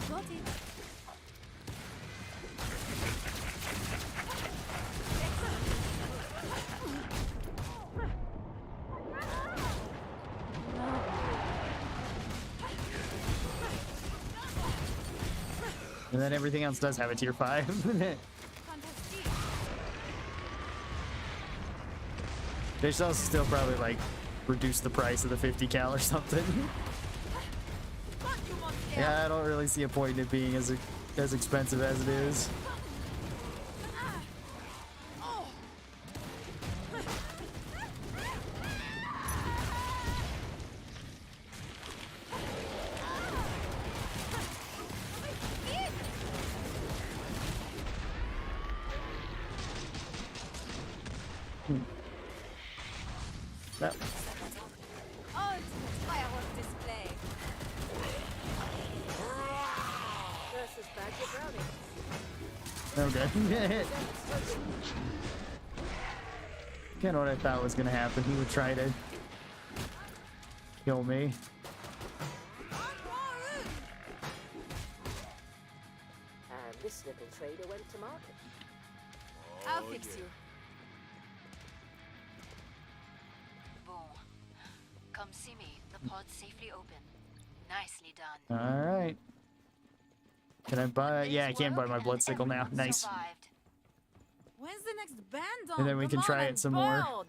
Got it. And then everything else does have a tier 5. Fantastic. They should also still probably like reduce the price of the 50 cal or something. Yeah, I don't really see a point in it being as expensive as it is. Yep. Ultimate firework display. Versus Badger Brownie. Okay. Kind of what I thought was gonna happen. He would try to kill me. And this little trader went to market. I'll fix you. Boom. Come see me. The pod's safely open. Nicely done. All right. Can I buy? Yeah, I can buy my blood sickle now. Everyone Nice. survived. When's the next band on? And then we Come can on try it and some more. build.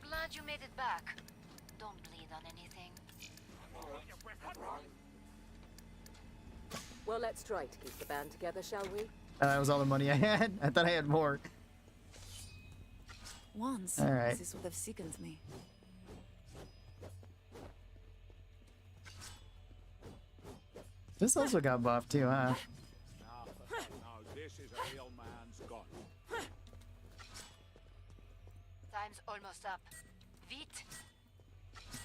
Glad you made it back. Don't bleed on anything. Well, let's try to keep the band together, shall we? That was all the money I had. I thought I had more. Once, All right. this would have sickened me. This also got buffed too, huh? Now this is a real man's gun. Time's almost up. Vite.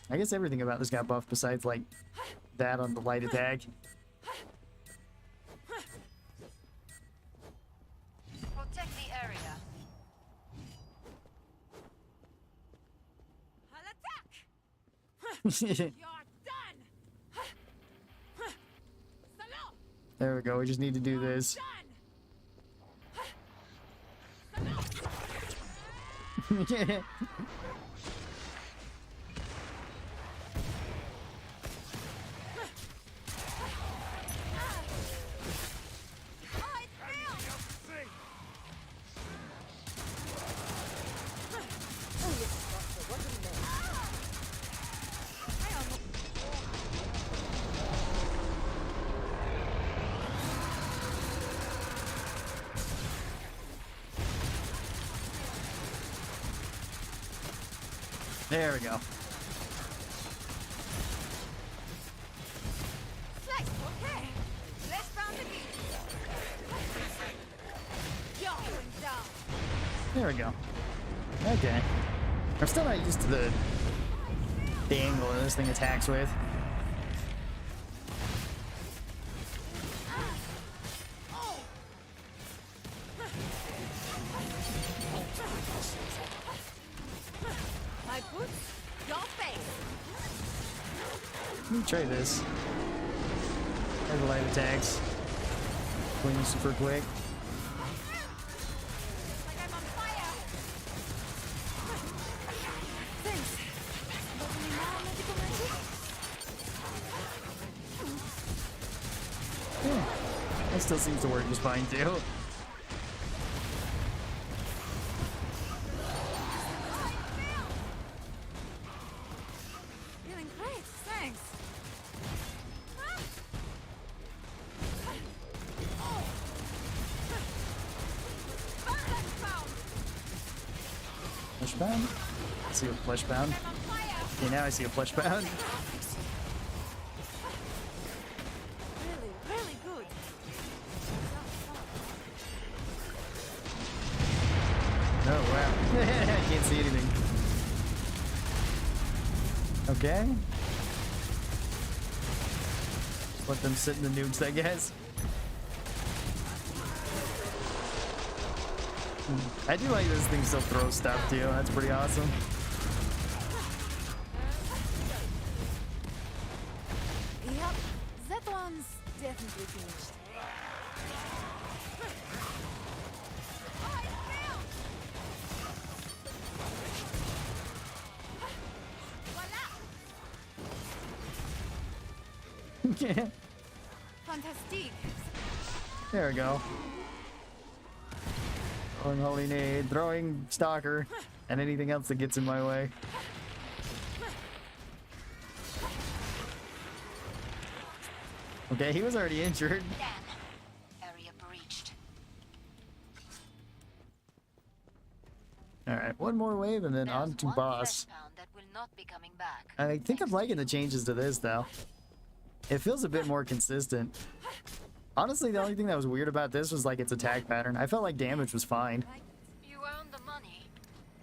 I guess everything about this got buffed besides like that on the light attack. Protect the area. I'll attack! You're done! Salam! There we go. We just need to do this. Done! Oh, it failed! Oh, yes, Doctor, what a mess. I almost... There we go. Flex, okay. Let's round the beat. You're going down. There we go. Okay. I'm still not used to the angle that this thing attacks with. Let me try this. There's a light attacks. Swing super quick. Like I'm on fire. Thanks. But any more magical magic? Yeah. That still seems to work just fine too. Feeling great, thanks. Flesh bound? I see a flesh bound. Okay, now I see a flesh bound. Really, really good. Oh wow. I can't see anything. Okay. Let them sit in the nukes, I guess. I do like this thing still throws stuff too. That's pretty awesome. Yep, that one's definitely finished. Fantastic. There we go. Throwing holy nade, throwing stalker, and anything else that gets in my way. Okay, he was already injured. Damn. Area breached. Alright, one more wave and then on There's to one boss. flesh pound that will not be coming back. I think I'm liking the changes to this though. It feels a bit more consistent. Honestly, the only thing that was weird about this was like its attack pattern. I felt like damage was fine. You earned the money.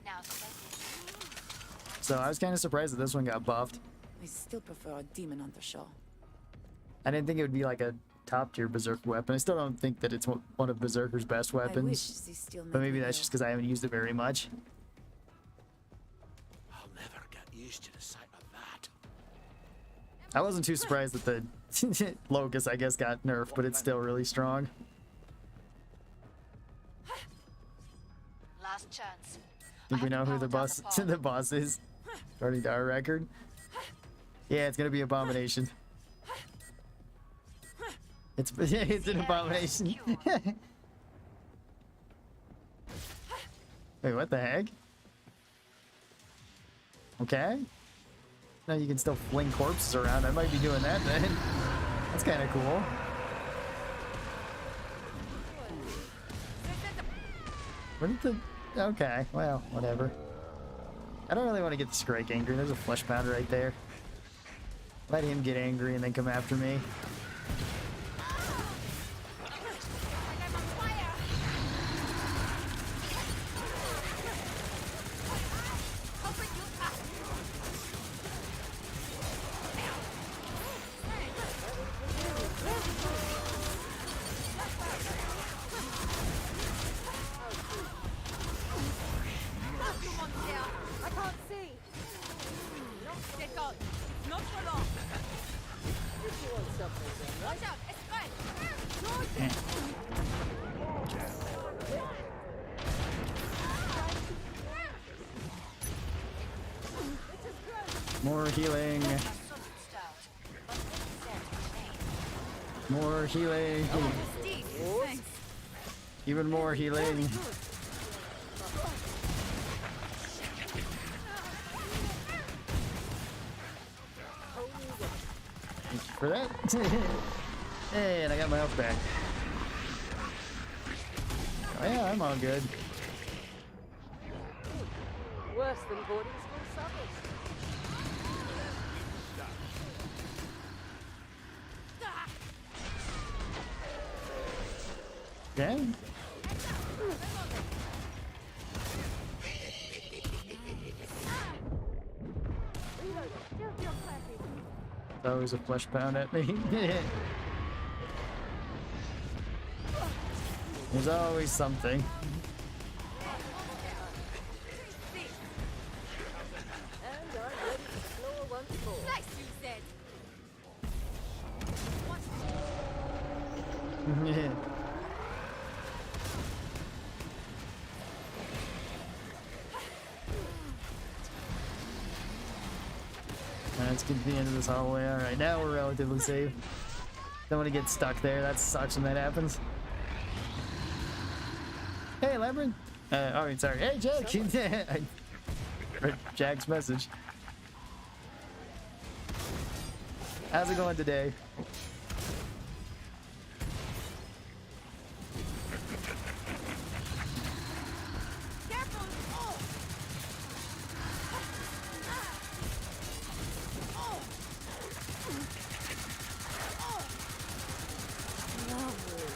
Now spend it. So I was kind of surprised that this one got buffed. I still prefer a demon hunter shell. I didn't think it would be like a top tier berserker weapon. I still don't think that it's one of Berserker's best I wish weapons. they still But made maybe me that's ill. just because I haven't used it very much. I'll never get used to the sight of that. I wasn't too surprised that the Locust, I guess, got nerfed, but it's still really strong. Last chance. Think we I know have to who the power boss down the the boss is, according to our record. Yeah, it's gonna be Abomination. It's an abomination. Wait, what the heck? Okay. Now you can still fling corpses around. I might be doing that then. That's kind of cool. What did the... Okay, well, whatever. I don't really want to get the Strike angry. There's a flesh pounder right there. Let him get angry and then come after me. I can't see. Get on. Not for long. If you want something done, right? Watch out. It's fine. More healing. A solid start, but set remain. More healing. Fantastic. Thanks. Even more healing. Thank you for that. Hey, and I got my health back. Oh yeah, I'm all good. Worse than boarding school summers. Okay. Always a flesh pound at me. There's always something. And I'm ready to explore once more. Nice, you said. Let's get to the end of this hallway. Alright, now we're relatively safe. Don't want to get stuck there. That sucks when that happens. Hey, Labyrinth. Alright, sorry. Hey, Jack. I read Jack's message. How's it going today? Careful! Oh! Oh! Oh! Lovely.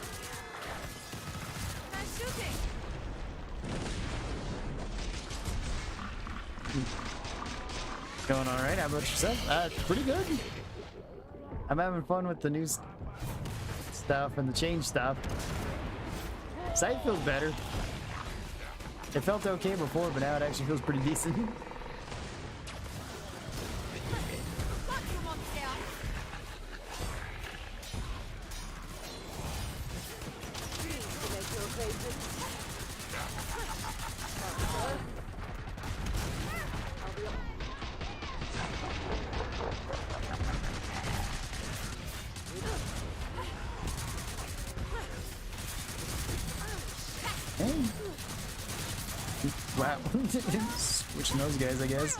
Nice shooting! Going alright. How about yourself? Pretty good. I'm having fun with the new stuff and the change stuff. Sight feels better. It felt okay before, but now it actually feels pretty decent. Hey. Wow. Switching those guys, I guess.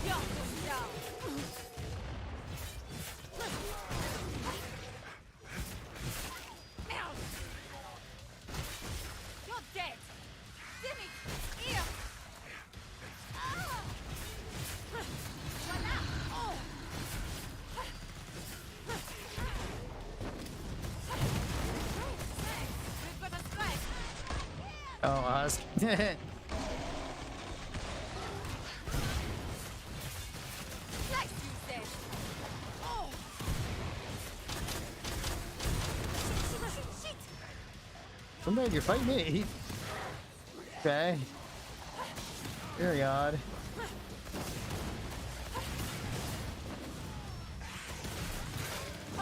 Down. Down. You're dead. Dimmy, here. Voila. Oh. We've got a strike. Oh, Husk. Slice, you said. Oh. Shit. Somebody, you're fighting me. Okay. Very odd.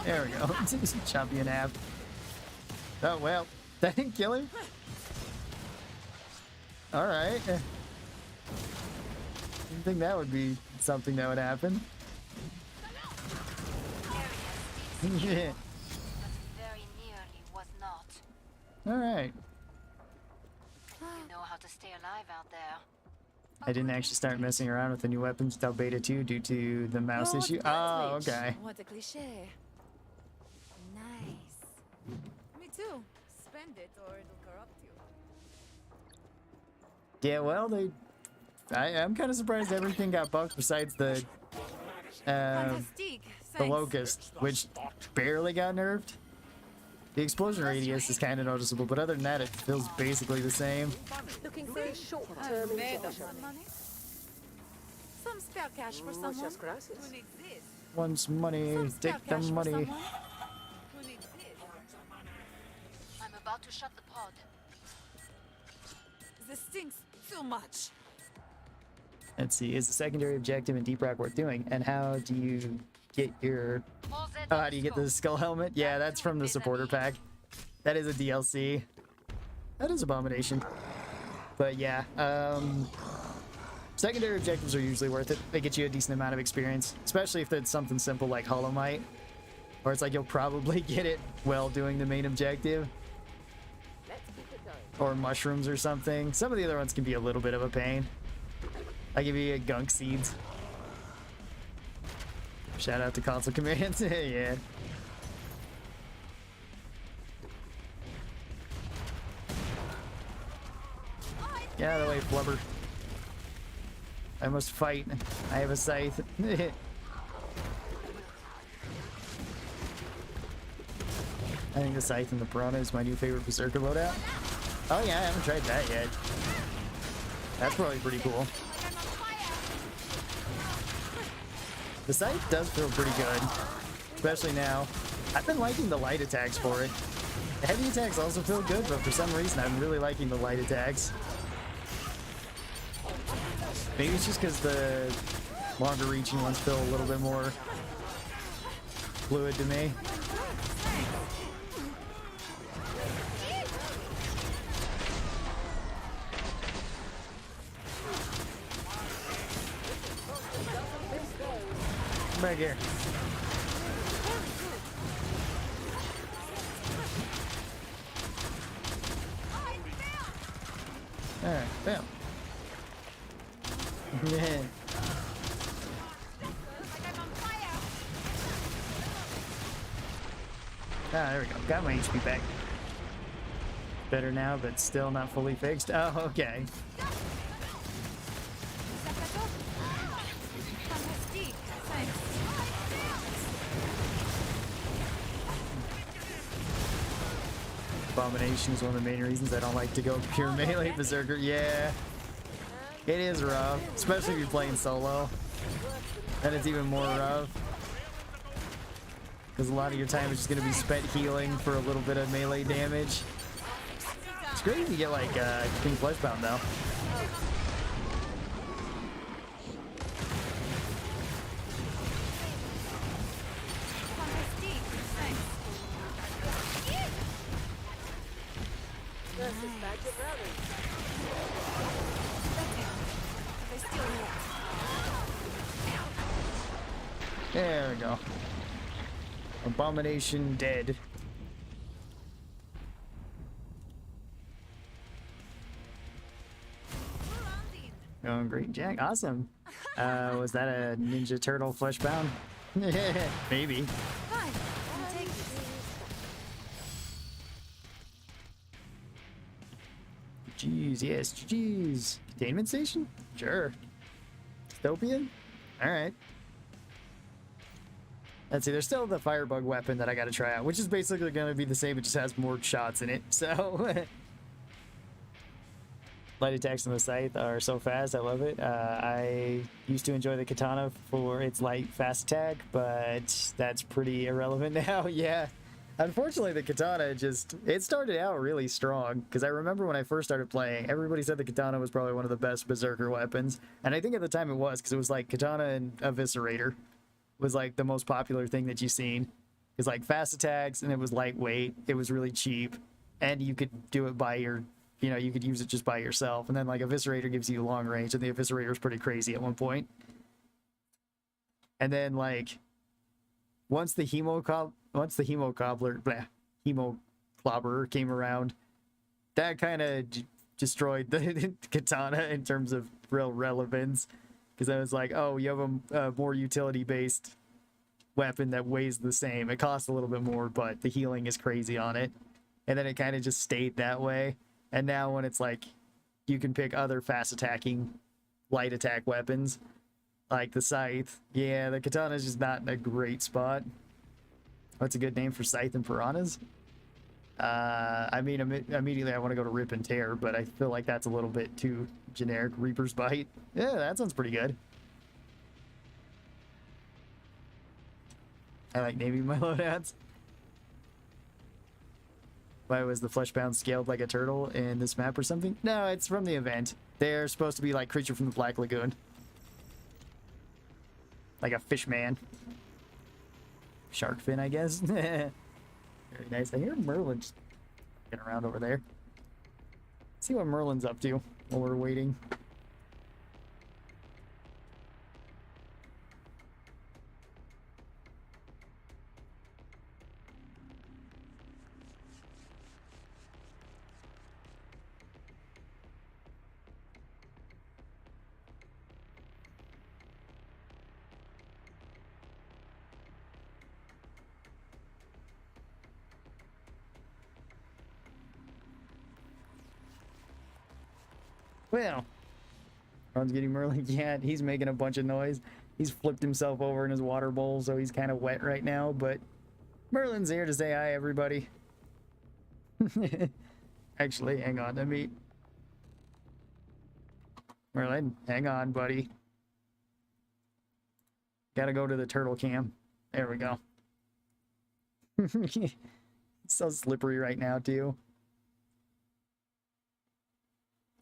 There we go. Chop you in half. Oh, well. That didn't kill him? Alright. Didn't think that would be something that would happen. Yeah. But very nearly was not. Alright. You know how to stay alive out there. I didn't actually start messing around with the new weapons until beta 2 due to the mouse Lord issue. Oh, Gladwich. okay. What a cliche. Nice. Me too. Spend it or it'll corrupt you. Yeah, well, I'm kind of surprised everything got buffed besides the Fantastique. the Thanks. locust, which barely got nerfed. The explosion radius is kind of noticeable, but other than that, it feels basically the same. Looking for a short-term I've made up injection. some money. Some spare cash for someone Muchas gracias. who needs this. Wants money, Some spare take the cash for money. someone who needs this. I'm about to shut the pod. This stinks too much. Let's see, is the secondary objective in Deep Rock worth doing? And how do you get your... All Z Oh, how do you get the skull helmet? Yeah, that's from the supporter pack. That is a DLC. That is Abomination. But yeah, secondary objectives are usually worth it. They get you a decent amount of experience, especially if it's something simple like Hollow Knight, or it's like you'll probably get it while doing the main objective, Let's keep it going. or mushrooms or something. Some of the other ones can be a little bit of a pain. I give you gunk seeds. Shout out to console commands. Yeah. Get out of the way, flubber. I must fight. I have a scythe. I think the scythe and the piranha is my new favorite berserker loadout. Oh yeah, I haven't tried that yet. That's probably pretty cool. The scythe does feel pretty good, especially now. I've been liking the light attacks for it. The heavy attacks also feel good, but for some reason I'm really liking the light attacks. Maybe it's just because the longer reaching ones feel a little bit more fluid to me. Come back here. Alright, bam. Yeah. Ah, there we go. Got my HP back. Better now, but still not fully fixed. Oh, okay. Abomination is one of the main reasons I don't like to go pure melee berserker. Yeah, it is rough, especially if you're playing solo. Then it's even more rough because a lot of your time is just going to be spent healing for a little bit of melee damage. It's great if you get like King Fleshbound though. There we go. Abomination dead. Going great, Jack. Awesome. Was that a Ninja Turtle Fleshbound? Maybe. Fine, I'll take this. Jeez, yes, jeez. Containment station? Sure. Dystopian? Alright. Let's see, there's still the firebug weapon that I gotta try out, which is basically gonna be the same, it just has more shots in it, so... Light attacks on the scythe are so fast, I love it. I used to enjoy the katana for its light, fast attack, but that's pretty irrelevant now, yeah. Unfortunately, the katana it started out really strong, because I remember when I first started playing, everybody said the katana was probably one of the best berserker weapons, and I think at the time it was, because it was like katana and eviscerator was like the most popular thing that you've seen. It was like fast attacks, and it was lightweight, it was really cheap, and you could do it by your, you could use it just by yourself, and then like eviscerator gives you long range, and the eviscerator is pretty crazy at one point. And then like, once the hemo clobberer came around, that kind of destroyed the katana in terms of real relevance. Because I was like, oh, you have a more utility-based weapon that weighs the same. It costs a little bit more, but the healing is crazy on it. And then it kind of just stayed that way. And now when it's like, you can pick other fast-attacking, light attack weapons, like the scythe. Yeah, the katana is just not in a great spot. What's a good name for scythe and piranhas? I mean, immediately I want to go to Rip and Tear, but I feel like that's a little bit too generic. Reaper's Bite. Yeah, that sounds pretty good. I like naming my loadouts. Why was the Fleshbound scaled like a turtle in this map or something? No, it's from the event. They're supposed to be like Creature from the Black Lagoon. Like a fish man. Shark fin, I guess. Very nice. I hear Merlin just getting around over there. Let's see what Merlin's up to while we're waiting. Well, Ron's getting Merlin. Yeah, he's making a bunch of noise. He's flipped himself over in his water bowl, so he's kind of wet right now, but Merlin's here to say hi, everybody. Actually, hang on, let me... Merlin, hang on, buddy. Gotta go to the turtle cam. There we go. so slippery right now, too.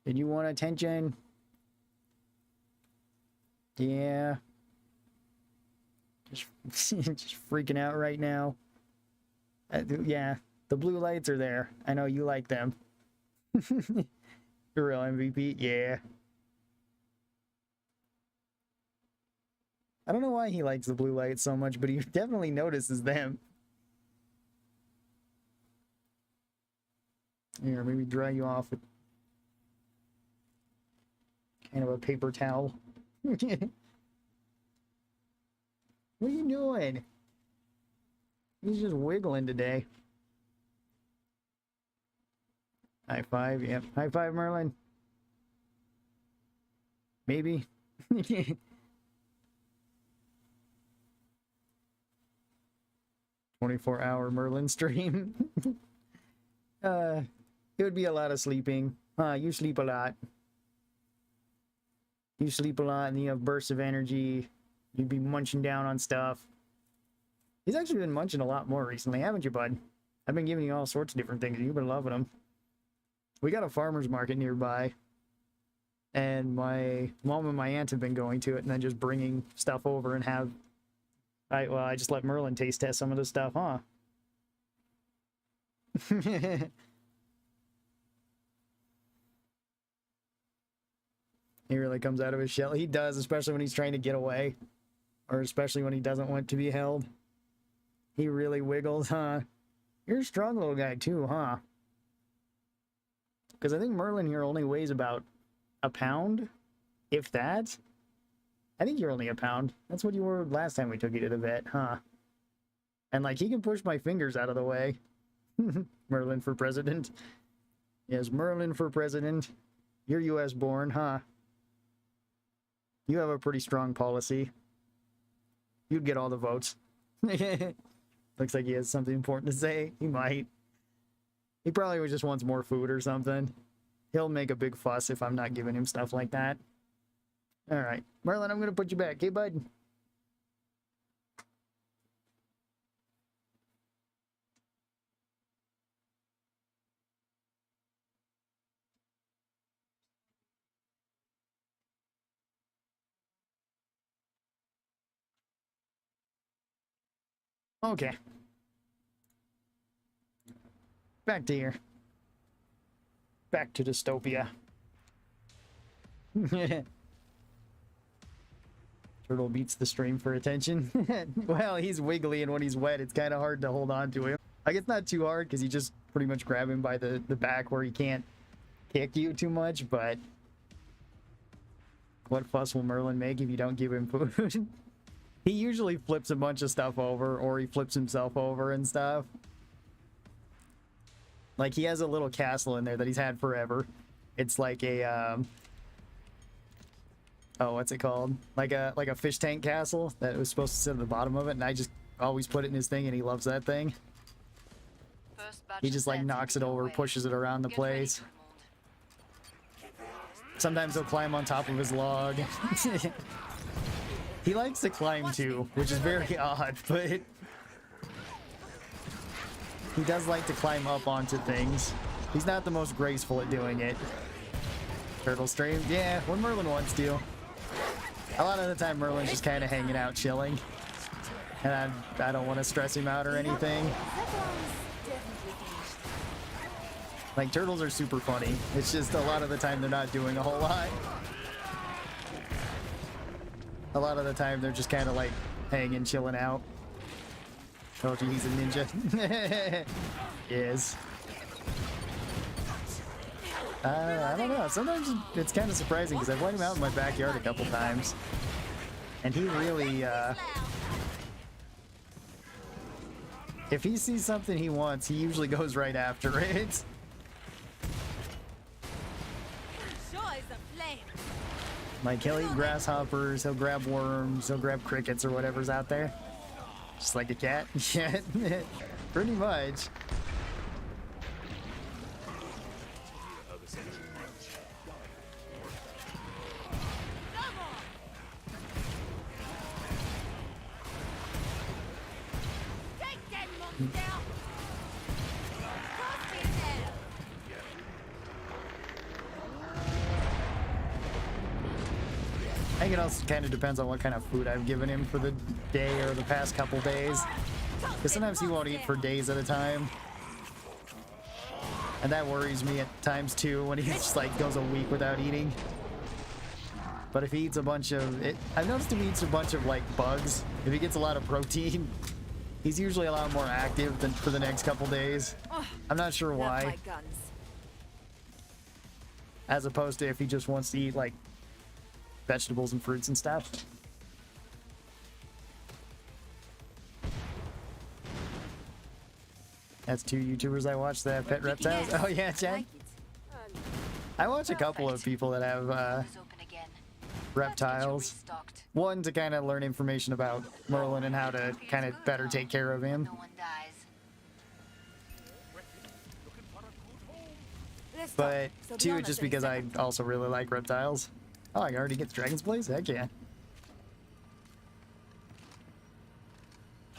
Did you want attention? Yeah. Just, just freaking out right now. Yeah, the blue lights are there. I know you like them. The real MVP, yeah. I don't know why he likes the blue lights so much, but he definitely notices them. Here, maybe dry you off with kind of a paper towel. What are you doing? He's just wiggling today. High five, yep. High five, Merlin. Maybe. 24-hour Merlin stream. It would be a lot of sleeping. You sleep a lot. You sleep a lot and you have bursts of energy. You'd be munching down on stuff. He's actually been munching a lot more recently, haven't you, bud? I've been giving you all sorts of different things. You've been loving them. We got a farmer's market nearby. And my mom and my aunt have been going to it and then just bringing stuff over and have... I just let Merlin taste test some of the stuff, huh? He really comes out of his shell. He does, especially when he's trying to get away. Or especially when he doesn't want to be held. He really wiggles, huh? You're a strong little guy too, huh? Because I think Merlin here only weighs about a pound, if that. I think you're only a pound. That's what you were last time we took you to the vet, huh? And like, he can push my fingers out of the way. Merlin for president. Yes, Merlin for president. You're US born, huh? You have a pretty strong policy. You'd get all the votes. Looks like he has something important to say. He might. He probably just wants more food or something. He'll make a big fuss if I'm not giving him stuff like that. Alright. Merlin, I'm gonna put you back. Hey, bud. Okay. Back to here. Back to dystopia. Turtle beats the stream for attention. Well, he's wiggly, and when he's wet, it's kind of hard to hold on to him. Like, it's not too hard, because you just pretty much grab him by the back where he can't kick you too much, but... What fuss will Merlin make if you don't give him food? He usually flips a bunch of stuff over, or he flips himself over and stuff. Like, he has a little castle in there that he's had forever. It's like a, oh, what's it called? Like a fish tank castle that was supposed to sit at the bottom of it, and I just always put it in his thing, and he loves that thing. He just, like, knocks it over, pushes it around the place. Sometimes he'll climb on top of his log. He likes to climb too, which is very odd, but he does like to climb up onto things. He's not the most graceful at doing it. Turtle stream? Yeah, when Merlin wants to. A lot of the time Merlin's just kind of hanging out, chilling. And I don't want to stress him out or anything. Like, turtles are super funny. It's just a lot of the time they're not doing a whole lot. A lot of the time they're just kind of like hanging, chilling out. Told you he's a ninja. Yes. I don't know. Sometimes it's kind of surprising because I've let him out in my backyard a couple times. And he really, if he sees something he wants, he usually goes right after it. Like, he'll eat grasshoppers, he'll grab worms, he'll grab crickets or whatever's out there. Just like a cat. Yeah, pretty much. think it also kind of depends on what kind of food I've given him for the day or the past couple days. Because sometimes he won't eat for days at a time. And that worries me at times too, when he just like goes a week without eating. But if he eats a bunch of I've noticed if he eats a bunch of like bugs, if he gets a lot of protein, he's usually a lot more active than for the next couple days. I'm not sure Love why. my guns. As opposed to if he just wants to eat like vegetables and fruits and stuff. That's two YouTubers I watch that have pet reptiles. Oh yeah, I Jen. like it. I watch a couple of people that have Is open again. reptiles. Restocked. One to kind of learn information about Merlin and how to kind of better take care of him. No one dies. Let's talk. But So be two, honest just any because I second. also really like reptiles. Oh, I can already get the Dragon's Blaze? Heck yeah.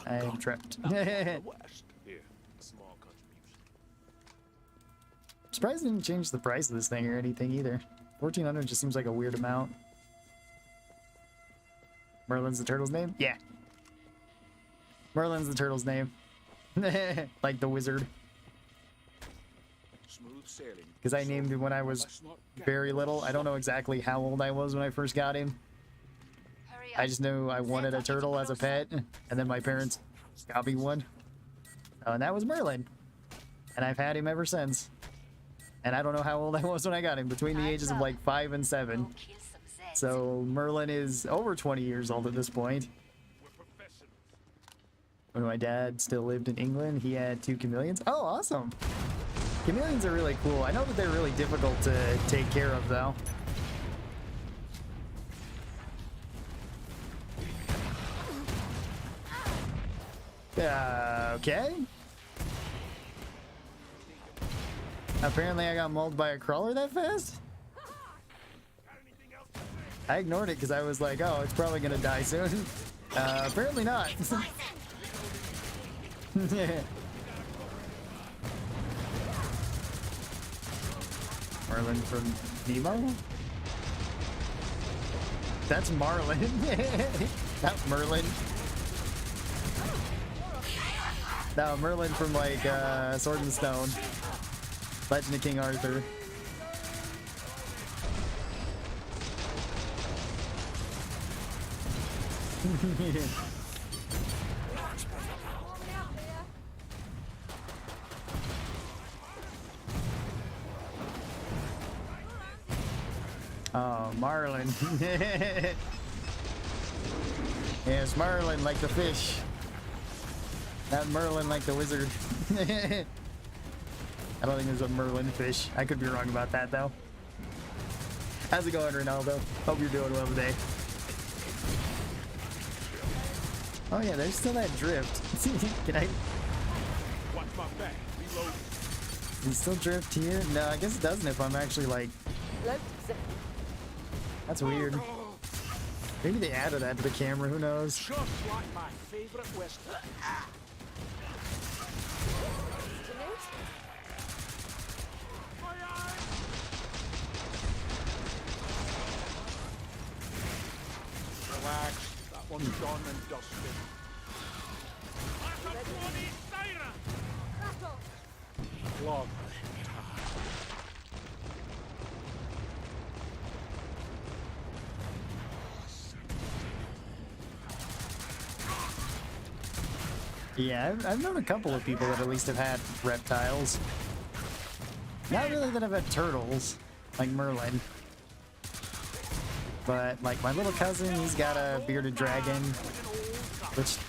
I'm trapped. The West. Here, a small contribution. Surprised they didn't change the price of this thing or anything either. 1400 just seems like a weird amount. Merlin's the turtle's name? Yeah. Merlin's the turtle's name. Like the wizard. Smooth sailing. Because I named him when I was Let's not get very little. I don't know exactly how old I was when I first got him. Hurry up. I just knew I wanted a turtle as a pet, and then my parents got me one. And that was Merlin. And I've had him ever since. And I don't know how old I was when I got him, between the ages of like 5 and 7. Go kill some Zeds. So Merlin is over 20 years old at this point. We're professionals. When my dad still lived in England, he had 2 chameleons. Oh, awesome. Chameleons are really cool. I know that they're really difficult to take care of, though. Okay. Apparently I got mauled by a crawler that fast? I ignored it because I was like, oh, it's probably gonna die soon. Apparently not. Merlin from Nemo? That's Marlin. Not Merlin. No, Merlin from like Sword and Stone. Legend of King Arthur. Oh, Marlin. Yes, Marlin like the fish. Not Merlin like the wizard. I don't think there's a Merlin fish. I could be wrong about that, though. How's it going, Ronaldo? Hope you're doing well today. Oh yeah, there's still that drift. Can I... Watch my back. Reload. Can it still drift here? No, I guess it doesn't if I'm actually like... Float. Zip. That's weird. Maybe they added that to the camera, who knows? Just like my favorite western. Relax. That one's done and dusted. Love. Yeah, I've known a couple of people that at least have had reptiles. Not really that have had turtles, like Merlin. But, like, my little cousin, he's got a bearded dragon, which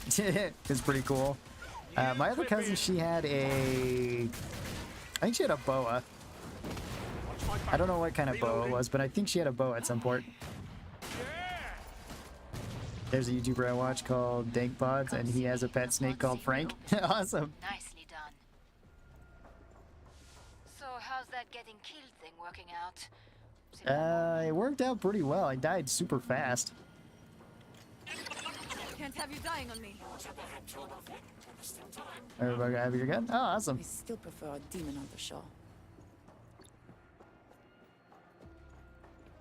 is pretty cool. My other cousin, she had I think she had a boa. I don't know what kind of boa it was, but I think she had a boa at some point. There's a YouTuber I watch called Dankpods, and he has a pet snake called Frank. Awesome. Nicely done. So how's that getting killed thing working out? It worked out pretty well. I died super fast. Can't have you dying on me. Everybody have your gun? Oh, awesome. I still prefer a demon on the shore.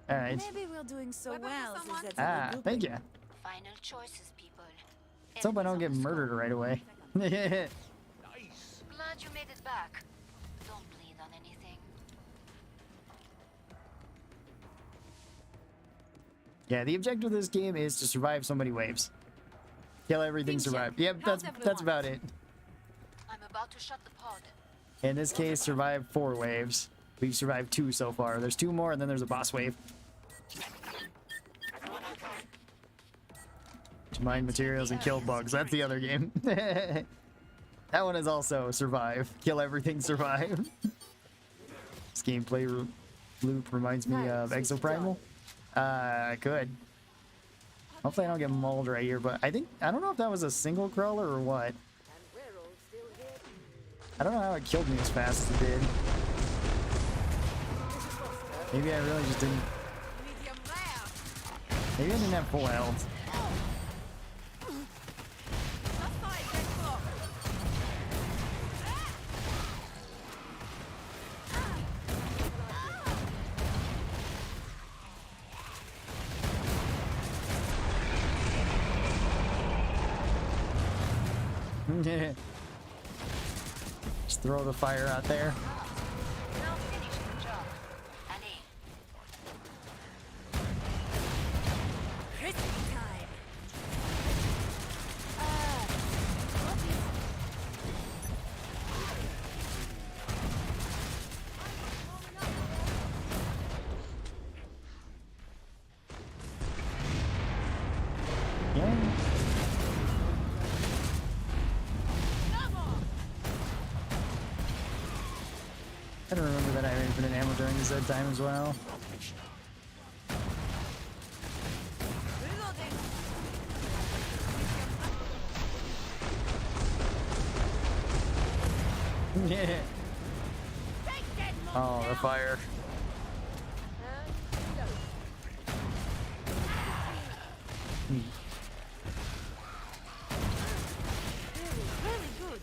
All right. Maybe we're doing so Weapon for well someone? since that's Ah, thank you. Final choices, people. Let's hope I don't get Enemies on the murdered right away. Nice. scope. Glad you made it back. Don't bleed on anything. Yeah, the objective of this game is to survive so many waves. Kill everything, survive. Yep, How's that's everyone? about it. I'm about to shut the pod. In this case, survive 4 waves. We've survived 2 so far. There's 2 more, and then there's a boss wave. To mine materials and kill bugs. That's the other game. That one is also survive. Kill everything, survive. This gameplay loop reminds me of Exoprimal. Good. Hopefully I don't get mauled right here, but I don't know if that was a single crawler or what. And we're all still here. I don't know how it killed me as fast as it did. Maybe I really just didn't. medium rare. Maybe I didn't have full health. That's fine, let's go. Just throw the fire out there. Now finish the job. Allez. Crispy time. Yeah. I don't remember that I had infinite ammo during this time as well. Reloading. Yeah. Take that, Oh, the fire. really good.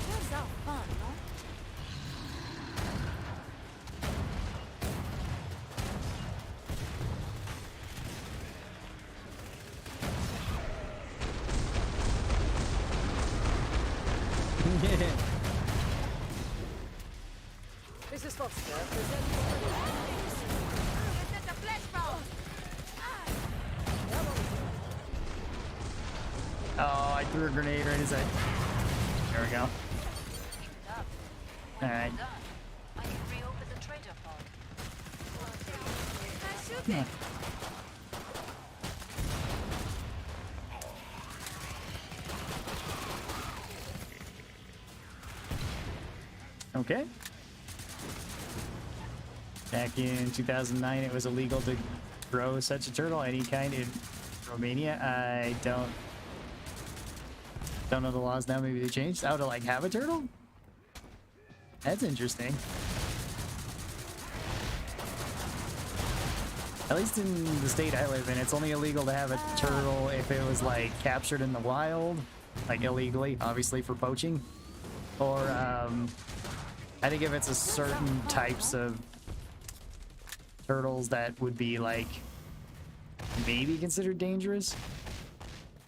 Those are fun, no? This is Foster. Present Let's set the flash bomb. Oh, I threw a grenade right as I. There we go. Pick it up. When Alright. we're done, I can reopen the trader pod. Nice shooting. Okay. Back in 2009, it was illegal to grow such a turtle, any kind, in Romania. I don't know the laws now. Maybe they changed. How to like have a turtle? That's interesting. At least in the state I live in, it's only illegal to have a turtle if it was like captured in the wild, like illegally, obviously for poaching, or I think if it's a certain types of turtles that would be like maybe considered dangerous.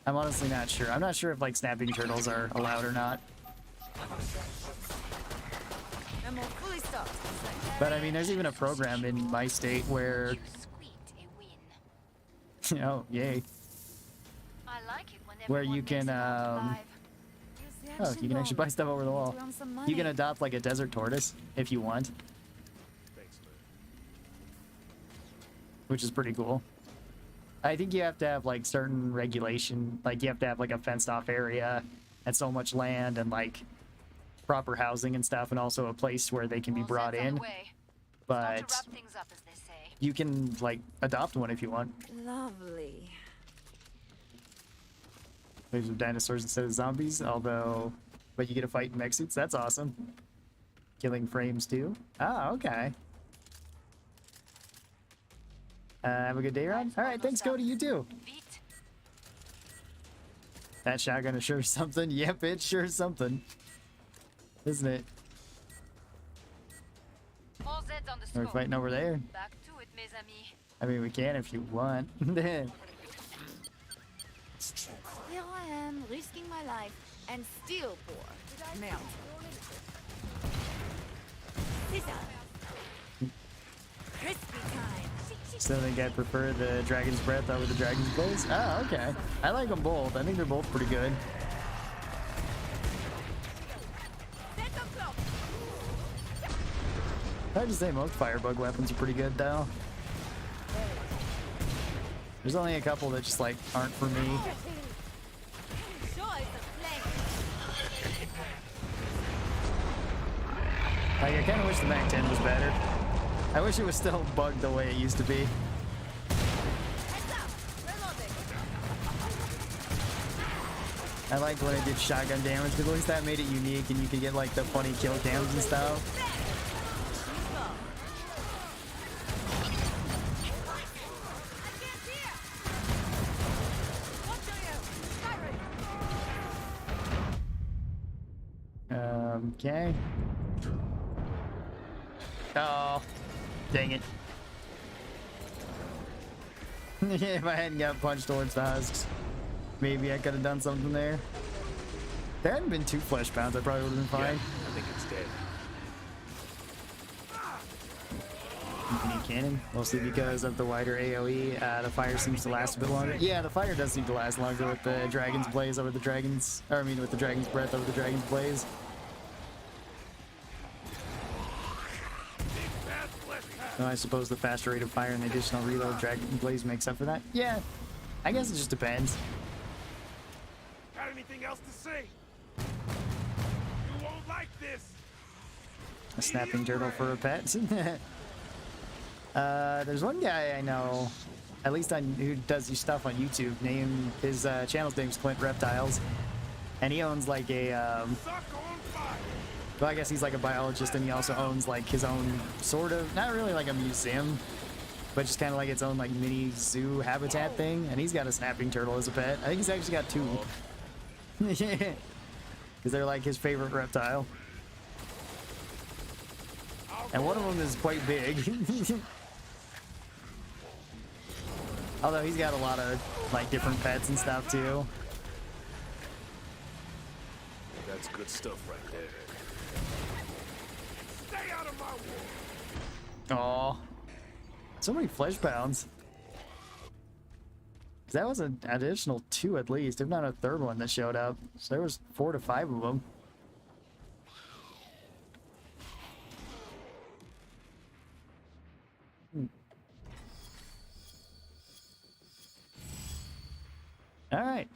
I'm honestly not sure. I'm not sure if like snapping turtles are allowed or not. I'm all fully stocked. But I mean, there's even a program in my state where, You squeaked a win. oh, yay. I like it when Where everyone you can, makes it out alive. Oh, you can actually buy stuff over the wall. To earn some You money. can adopt like a desert tortoise if you want, Thanks, man. which is pretty cool. I think you have to have like certain regulation, like you have to have like a fenced off area and so much land and like proper housing and stuff, and also a place where they can be All brought sets on in. the way. Time to But wrap things up, as they say. you can like adopt one if you want. Lovely. There's some dinosaurs instead of zombies, although, but you get to fight in mech suits. That's awesome. Killing frames too. Ah, okay. Have a good day, Ron. All right, thanks, Cody. You too. Beat. That shotgun is sure something. Yep, it's sure something. Isn't it? All Zeds on the Are we scope. fighting over there? Back to it, mes amis. I mean, we can if you want. Here I am, risking my life, and still poor. Melt. Scissor. Crispy time. So I think I prefer the Dragon's Breath over the Dragon's Blaze. Oh, okay. I like them both. I think they're both pretty good. I'd just say most Firebug weapons are pretty good, though. There's only a couple that just, like, aren't for me. Like, I kind of wish the Mac 10 was better. I wish it was still bugged the way it used to be. I liked when it did shotgun damage, because at least that made it unique and you could get like the funny kill cams and stuff. Okay. Oh, dang it. If I hadn't got punched towards the husks, maybe I could have done something there. If there hadn't been 2 flesh pounds, I probably would have been fine. I think it's dead. Infinite cannon, mostly because of the wider AoE. The fire seems to last a bit longer. Yeah, the fire does seem to last longer with the Dragon's Blaze over the Dragon's... Or, I mean, with the Dragon's Breath over the Dragon's Blaze. I suppose the faster rate of fire and the additional reload Dragon Blaze makes up for that. Yeah, I guess it just depends. Got anything else to say? You won't like this. A snapping turtle for a pet. There's one guy I know, at least who does stuff on YouTube. His channel's name's Clint Reptiles, and he owns like a. Suck on fire. Well, I guess he's like a biologist, and he also owns like his own sort of, not really like a museum, but just kind of like its own like mini zoo habitat thing. And he's got a snapping turtle as a pet. I think he's actually got 2. Because they're like his favorite reptile. And one of them is quite big. Although he's got a lot of like different pets and stuff too. That's good stuff right there. Stay out of my way. Aw. So many flesh pounds. That was an additional 2 at least, if not a third one that showed up. So there was 4 to 5 of them. Alright.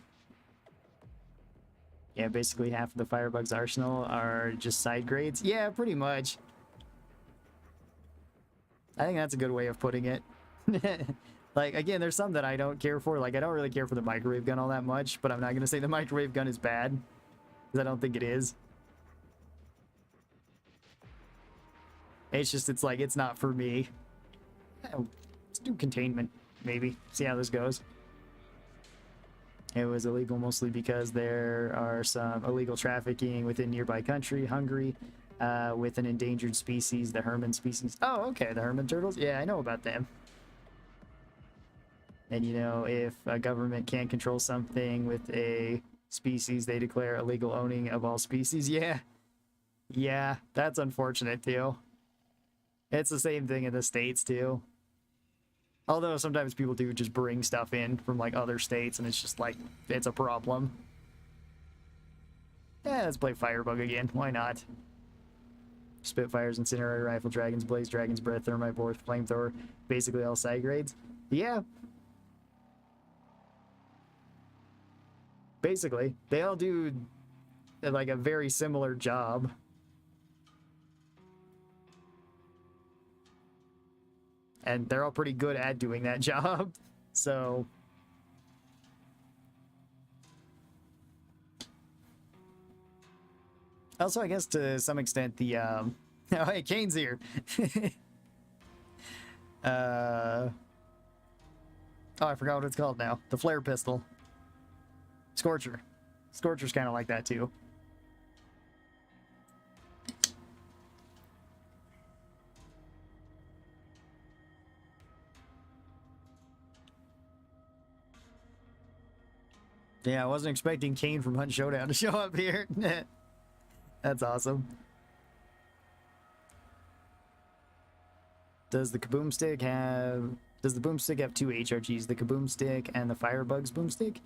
Yeah, basically half of the Firebug's arsenal are just side grades. Yeah, pretty much. I think that's a good way of putting it. Like, again, there's some that I don't care for. Like, I don't really care for the microwave gun all that much, but I'm not going to say the microwave gun is bad, because I don't think it is. It's just, it's like, it's not for me. Oh, let's do containment, maybe. See how this goes. It was illegal mostly because there are some illegal trafficking within nearby country, Hungary, with an endangered species, the Herman species. Oh, okay, the Herman turtles? Yeah, I know about them. And, you know, if a government can't control something with a species, they declare illegal owning of all species. Yeah. Yeah, that's unfortunate, too. It's the same thing in the States, too. Although sometimes people do just bring stuff in from, like, other states, and it's just, like, it's a problem. Yeah, let's play Firebug again. Why not? Spitfires, Incinerator Rifle, Dragon's Blaze, Dragon's Breath, Thermite Bore, Flamethrower. Basically all side grades. Yeah. Basically. They all do, like, a very similar job. And they're all pretty good at doing that job. So... Also, I guess to some extent, the, oh, hey, Kane's here. Oh, I forgot what it's called now. The flare pistol. Scorcher. Scorcher's kind of like that too. Yeah, I wasn't expecting Kane from Hunt Showdown to show up here. That's awesome. Does the boomstick have... Does the boomstick have two HRGs? The kaboomstick and the firebug's boomstick?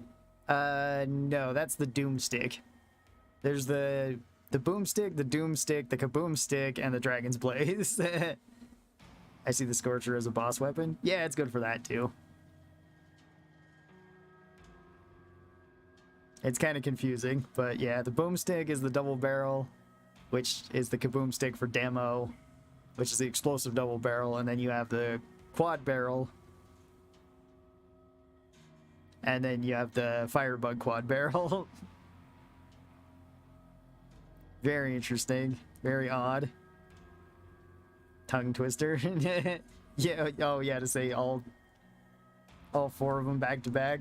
No, that's the doomstick. There's the boomstick, the doomstick, the kaboomstick, and the dragon's blaze. I see the Scorcher as a boss weapon. Yeah, it's good for that too. It's kind of confusing, but yeah, the boomstick is the double barrel, which is the kaboomstick for demo, which is the explosive double barrel, and then you have the quad barrel, and then you have the firebug quad barrel. Very interesting, very odd. Tongue twister. Yeah, oh yeah, to say all four of them back to back.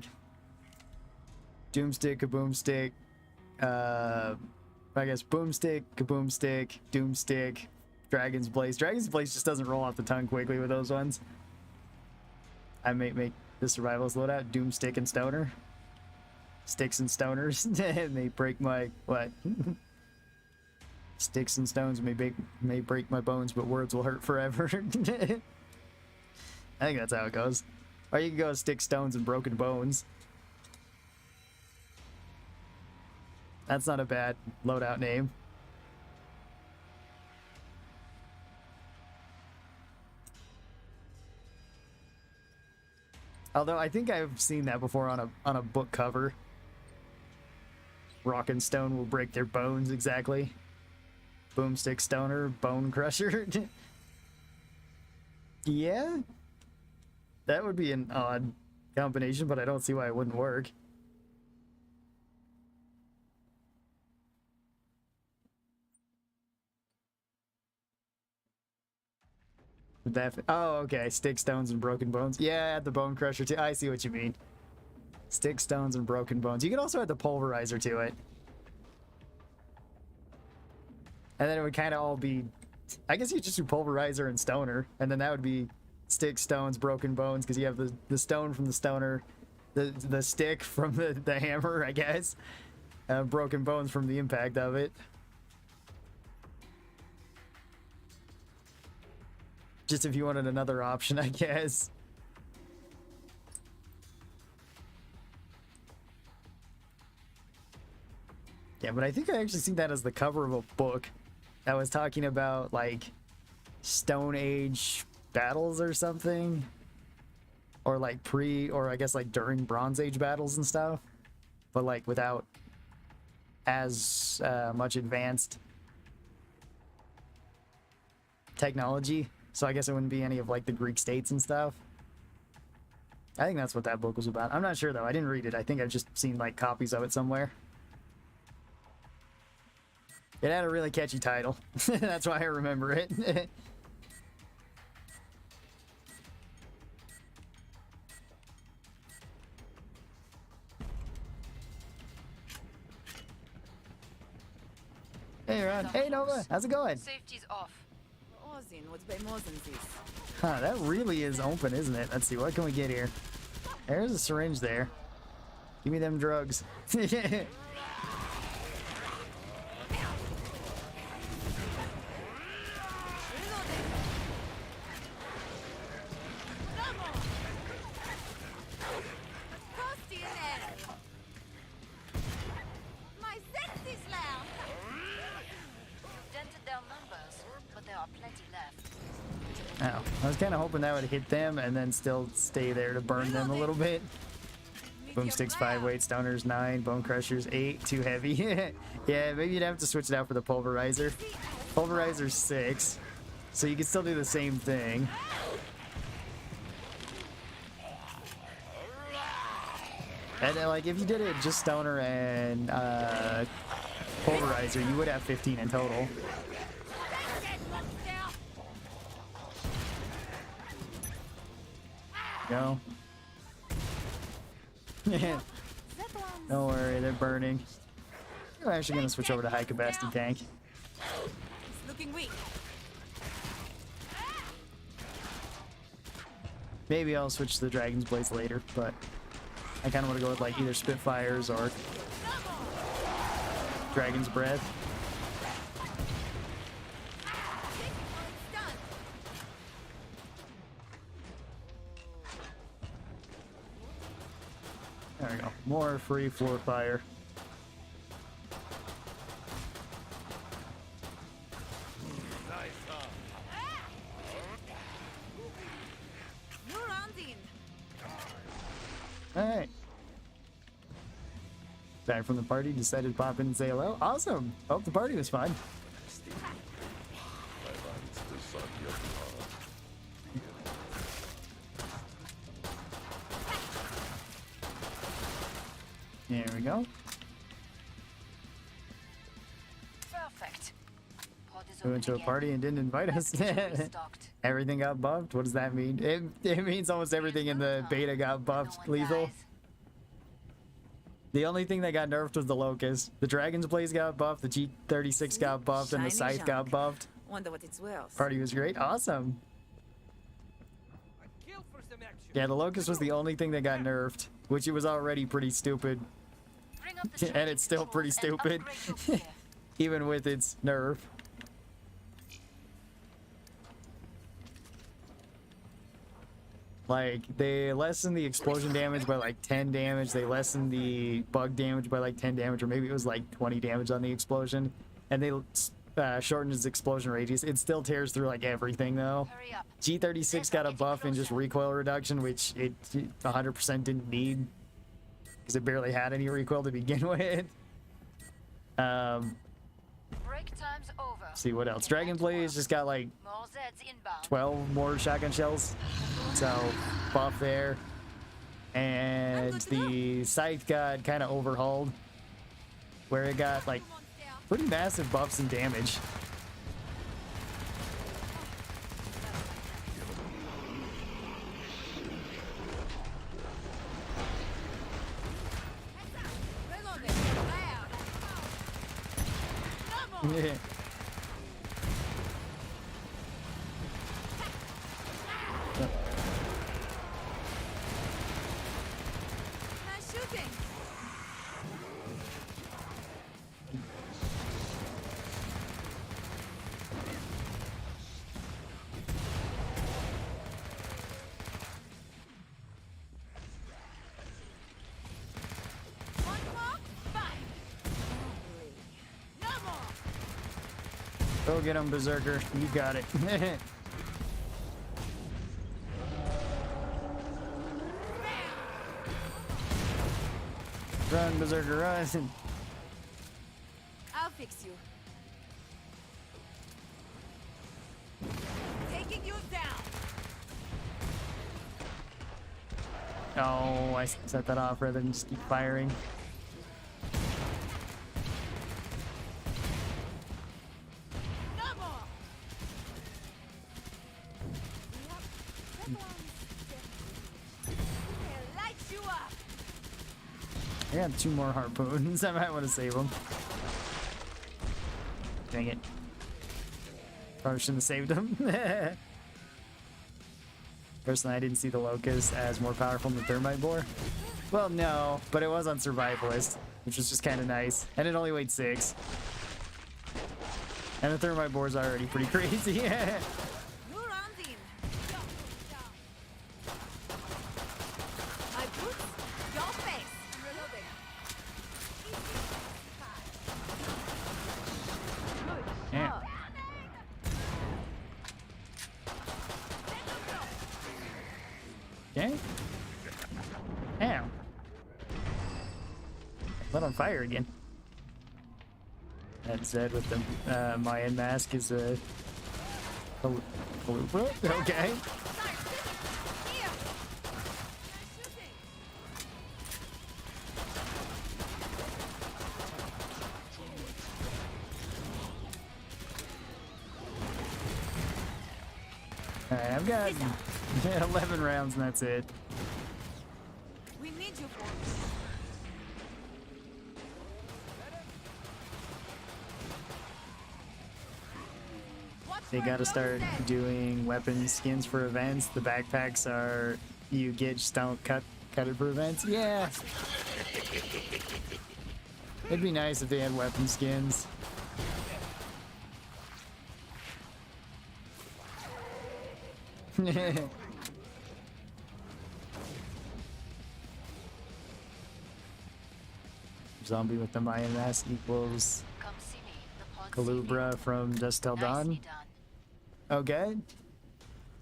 Doomstick, kaboomstick, I guess boomstick, kaboomstick, doomstick, dragon's blaze. Dragon's blaze just doesn't roll off the tongue quickly with those ones. I may make the survivalist loadout doomstick and stoner. Sticks and stoners may break my what? Sticks and stones may break my bones, but words will hurt forever. I think that's how it goes. Or you can go sticks, stones, and broken bones. That's not a bad loadout name. Although I think I've seen that before on a book cover. Rock and stone will break their bones, exactly. Boomstick stoner, bone crusher. Yeah? That would be an odd combination, but I don't see why it wouldn't work. Oh, okay. Stick, stones, and broken bones. Yeah, add the bone crusher too. I see what you mean. Stick, stones, and broken bones. You can also add the pulverizer to it. And then it would kind of all be... I guess you just do pulverizer and stoner. And then that would be stick, stones, broken bones. Because you have the stone from the stoner. The stick from the hammer, I guess. Broken bones from the impact of it. Just if you wanted another option, I guess. Yeah, but I think I actually seen that as the cover of a book that was talking about, like, Stone Age battles or something. Or, like, or I guess, like, during Bronze Age battles and stuff. But, like, without as much advanced technology. So I guess it wouldn't be any of, like, the Greek states and stuff. I think that's what that book was about. I'm not sure, though. I didn't read it. I think I've just seen, like, copies of it somewhere. It had a really catchy title. That's why I remember it. Hey, Ron. Hey, Nova. How's it going? Safety's off. Ozin would pay more than this. Huh, that really is open, isn't it? Let's see, what can we get here? There's a syringe there. Give me them drugs. Dented their numbers, but there are plenty left. Oh, I was kind of hoping that would hit them and then still stay there to burn them a little bit. Boomsticks 5 weight, stoners 9, bone crushers 8, too heavy. Yeah, maybe you'd have to switch it out for the pulverizer. Pulverizer 6, so you can still do the same thing. And like if you did it just stoner and pulverizer, you would have 15 in total. Go. Don't worry, they're burning. I'm actually gonna switch over to high capacity tank. It's looking weak. Maybe I'll switch to the Dragon's Blades later, but I kind of want to go with like either Spitfires or Dragon's Breath. There we go. More free floor fire. You're on in. Alright. Back from the party, decided to pop in and say hello. Awesome! Hope the party was fun. There we go. Perfect. Pod is We went to a open party and didn't invite us. Restocked. Everything got buffed? What does that mean? It means almost everything in the beta got buffed, No one lethal. dies. The only thing that got nerfed was the Locust. The Dragon's Blaze got buffed, the G36 got buffed, and the Shiny Scythe got junk. buffed. Wonder what it's worth. Party was great. Awesome. I killed for some action. Yeah, the Locust was the only thing that got nerfed, which it was already pretty stupid, Bring up the and it's still pretty controls and stupid, upgrade your gear. even with its nerf. Like, they lessened the explosion damage by like 10 damage, they lessened the bug damage by like 10 damage, or maybe it was like 20 damage on the explosion, and they shortened its explosion radius. It still tears through like everything though. Hurry up. G36 got a buff in just recoil reduction, which it 100% didn't need, because it barely had any recoil to begin with. Break time's over. See what else. Dragon Blaze just got like More Zeds inbound. 12 more shotgun shells, so buff there. And the Scythe got kind of overhauled, where it got like pretty massive buffs and damage. Reloading. Loud. Come on. Yeah. Nice shooting. One more. Fine. No more. Go get him, Berserker. You got it. Run, Berserker, run. I'll fix you. Taking you down. Oh, I set that off rather than just keep firing. No more. Light you up. I got 2 more harpoons. I might want to save them. Dang it. Probably shouldn't have saved them. Personally, I didn't see the Locust as more powerful than the Thermite Boar. Well, no, but it was on Survivalist, which was just kind of nice. And it only weighed 6. And the Thermite Boar's already pretty crazy. You're on in. My boots, your face. Reloading. Yeah. Okay. Ow. Lit on fire again. That Zed with the Mayan mask is a okay. Here. Nice shooting. Alright, I've got 11 rounds and that's it. We need you for They gotta start doing weapon skins for events. The backpacks are you get, just don't cut it for events. Yeah. It'd be nice if they had weapon skins. Zombie with the Mayan mask equals Come see me. The pod's Calubra from Dusk Till safely Dawn. nicely done. Okay.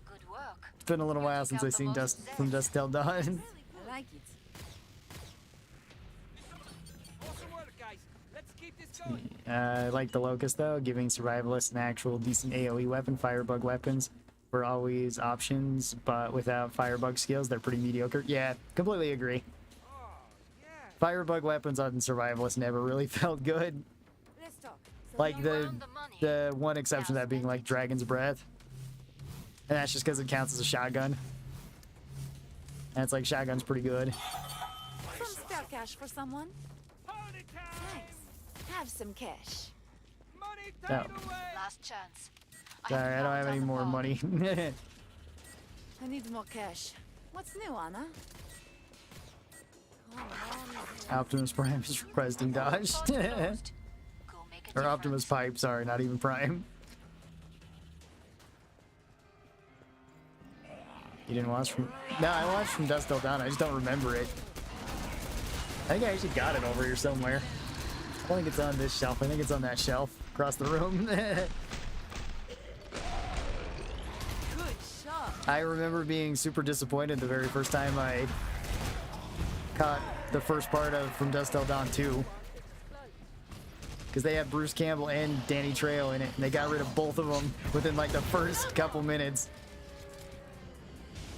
Good work. It's been a little while since I've seen Dusk from Dusk Till Dawn. I like it. Awesome work, guys. Let's keep this going. I like the Locust though, giving survivalists an actual decent AoE weapon. Firebug weapons were always options, but without firebug skills, they're pretty mediocre. Yeah, completely agree. Oh, yeah. Firebug weapons on survivalists never really felt good. Let's talk. So Like you- the one exception to that being like Dragon's Breath, and that's just because it counts as a shotgun. And it's like shotgun's pretty good. some spare cash for someone? Party time! Thanks. Have some cash. Money Oh. tied away! Last chance. Sorry, I don't have any more money. I need more cash. What's new, Anna? Come on. Optimus Prime is requesting dodge. Go make a Or Optimus difference. Pipe, sorry, not even Prime. You didn't watch from... No, I watched from Dusk Till Dawn, I just don't remember it. I think I actually got it over here somewhere. I don't think it's on this shelf, I think it's on that shelf across the room. Good shot. I remember being super disappointed the very first time I caught the first part of From Dusk Till Dawn 2. Because they had Bruce Campbell and Danny Trejo in it, and they got rid of both of them within like the first couple minutes.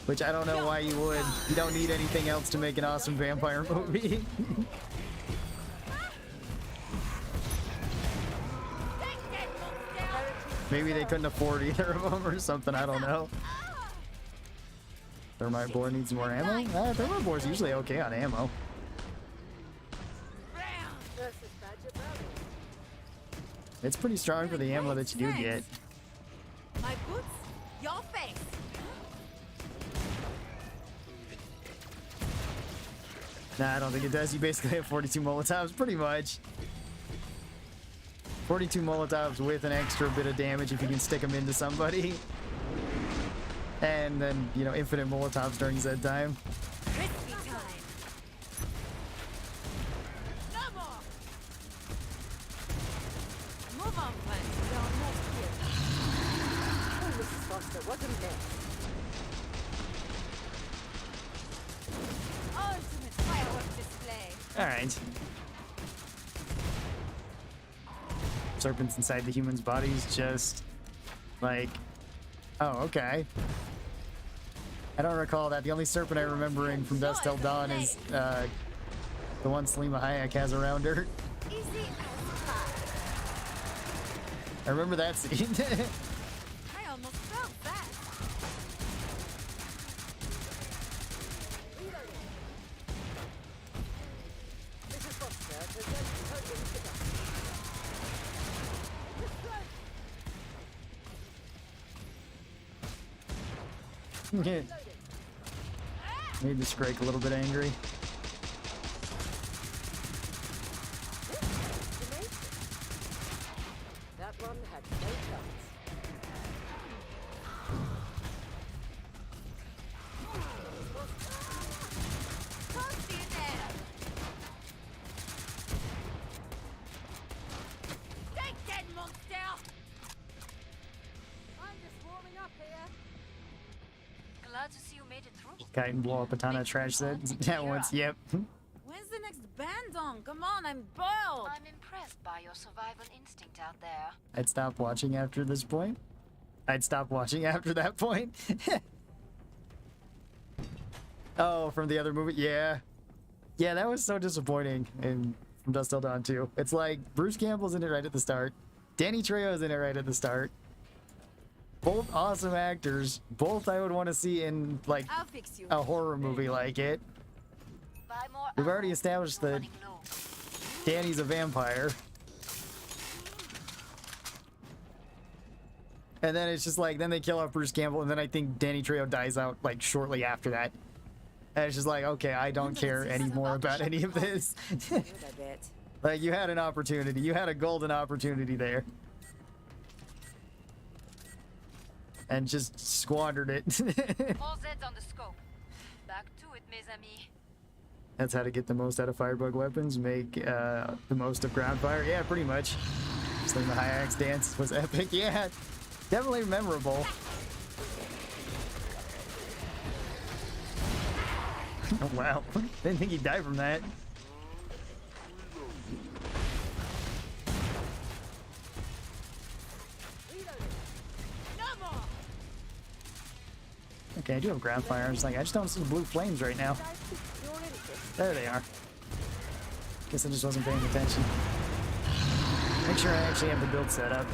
Which I don't know why you would. You don't need anything else to make an awesome vampire movie. Maybe they couldn't afford either of them or something, I don't know. Thermite Bore needs more ammo? Thermite Bore's usually okay on ammo. Versus Badger Valley. It's pretty strong for the ammo that you do get. My boots, your face. Nah, I don't think it does. You basically have 42 Molotovs, pretty much. 42 Molotovs with an extra bit of damage if you can stick them into somebody. And then, you know, infinite Molotovs during Z time. Risky time. No more. Move on, friend. There are more here. Oh, Mrs. Foster, what a mess. Ultimate fireworks display. Alright. Serpents inside the human's bodies just like... Oh, okay. I don't recall that. The only serpent I remember in From Dusk Till Dawn is the one Selima Hayek has around her. Easy as pie. I remember that scene. I almost felt that. Mrs. Foster, there's no totally pick up. Made the Scrake a little bit angry. That one had no chance. Toast you there. Take that, monster. I'm just warming up here. Glad to see you made it through. Kite and blow up a ton of trash that once. Yep. When's the next band on? Come on, I'm boiled. I'm impressed by your survival instinct out there. I'd stop watching after this point. I'd stop watching after that point. Oh, from the other movie? Yeah. Yeah, that was so disappointing in From Dusk Till Dawn 2. It's like Bruce Campbell's in it right at the start. Danny Trejo's in it right at the start. Both awesome actors. Both I would want to see in like I'll fix you. a horror movie like it. Buy more We've ammo. already established that Running low. Danny's a vampire. And then it's just like, then they kill off Bruce Campbell, and then I think Danny Trejo dies out like shortly after that. And it's just like, okay, I don't care anymore about any of this. Good, I bet. Like, you had an opportunity. You had a golden opportunity there. And just squandered it. All Zeds on the scope. Back to it, mes amis. That's how to get the most out of Firebug weapons. Make the most of ground fire. Yeah, pretty much. Sling the high axe dance was epic. Yeah, definitely memorable. Oh, wow. Didn't think he'd die from that. Okay, I do have ground fire. I just don't see blue flames right now. There they are. Guess I just wasn't paying attention. Make sure I actually have the build set up.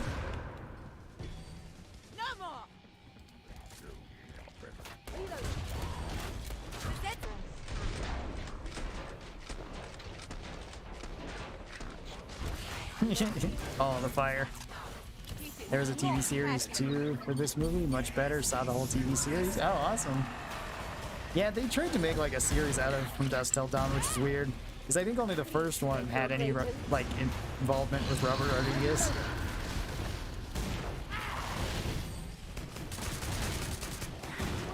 No more. Oh, the fire. There was a TV series too for this movie. Much better. Saw the whole TV series. Oh, awesome. Yeah, they tried to make like a series out of From Dusk Till Dawn, which is weird. Because I think only the first one had any like involvement with Robert Rodriguez.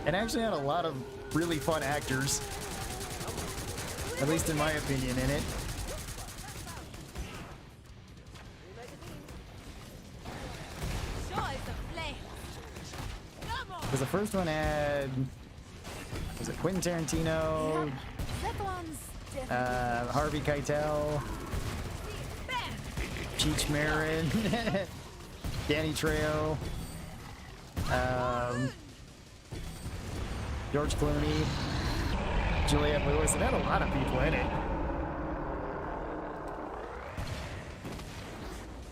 It actually had a lot of really fun actors. At least in my opinion in it. Because the first one had, was it Quentin Tarantino, That one's Harvey Keitel, Cheech Marin, Danny Trejo, George Clooney, Juliette Lewis. It had a lot of people in it.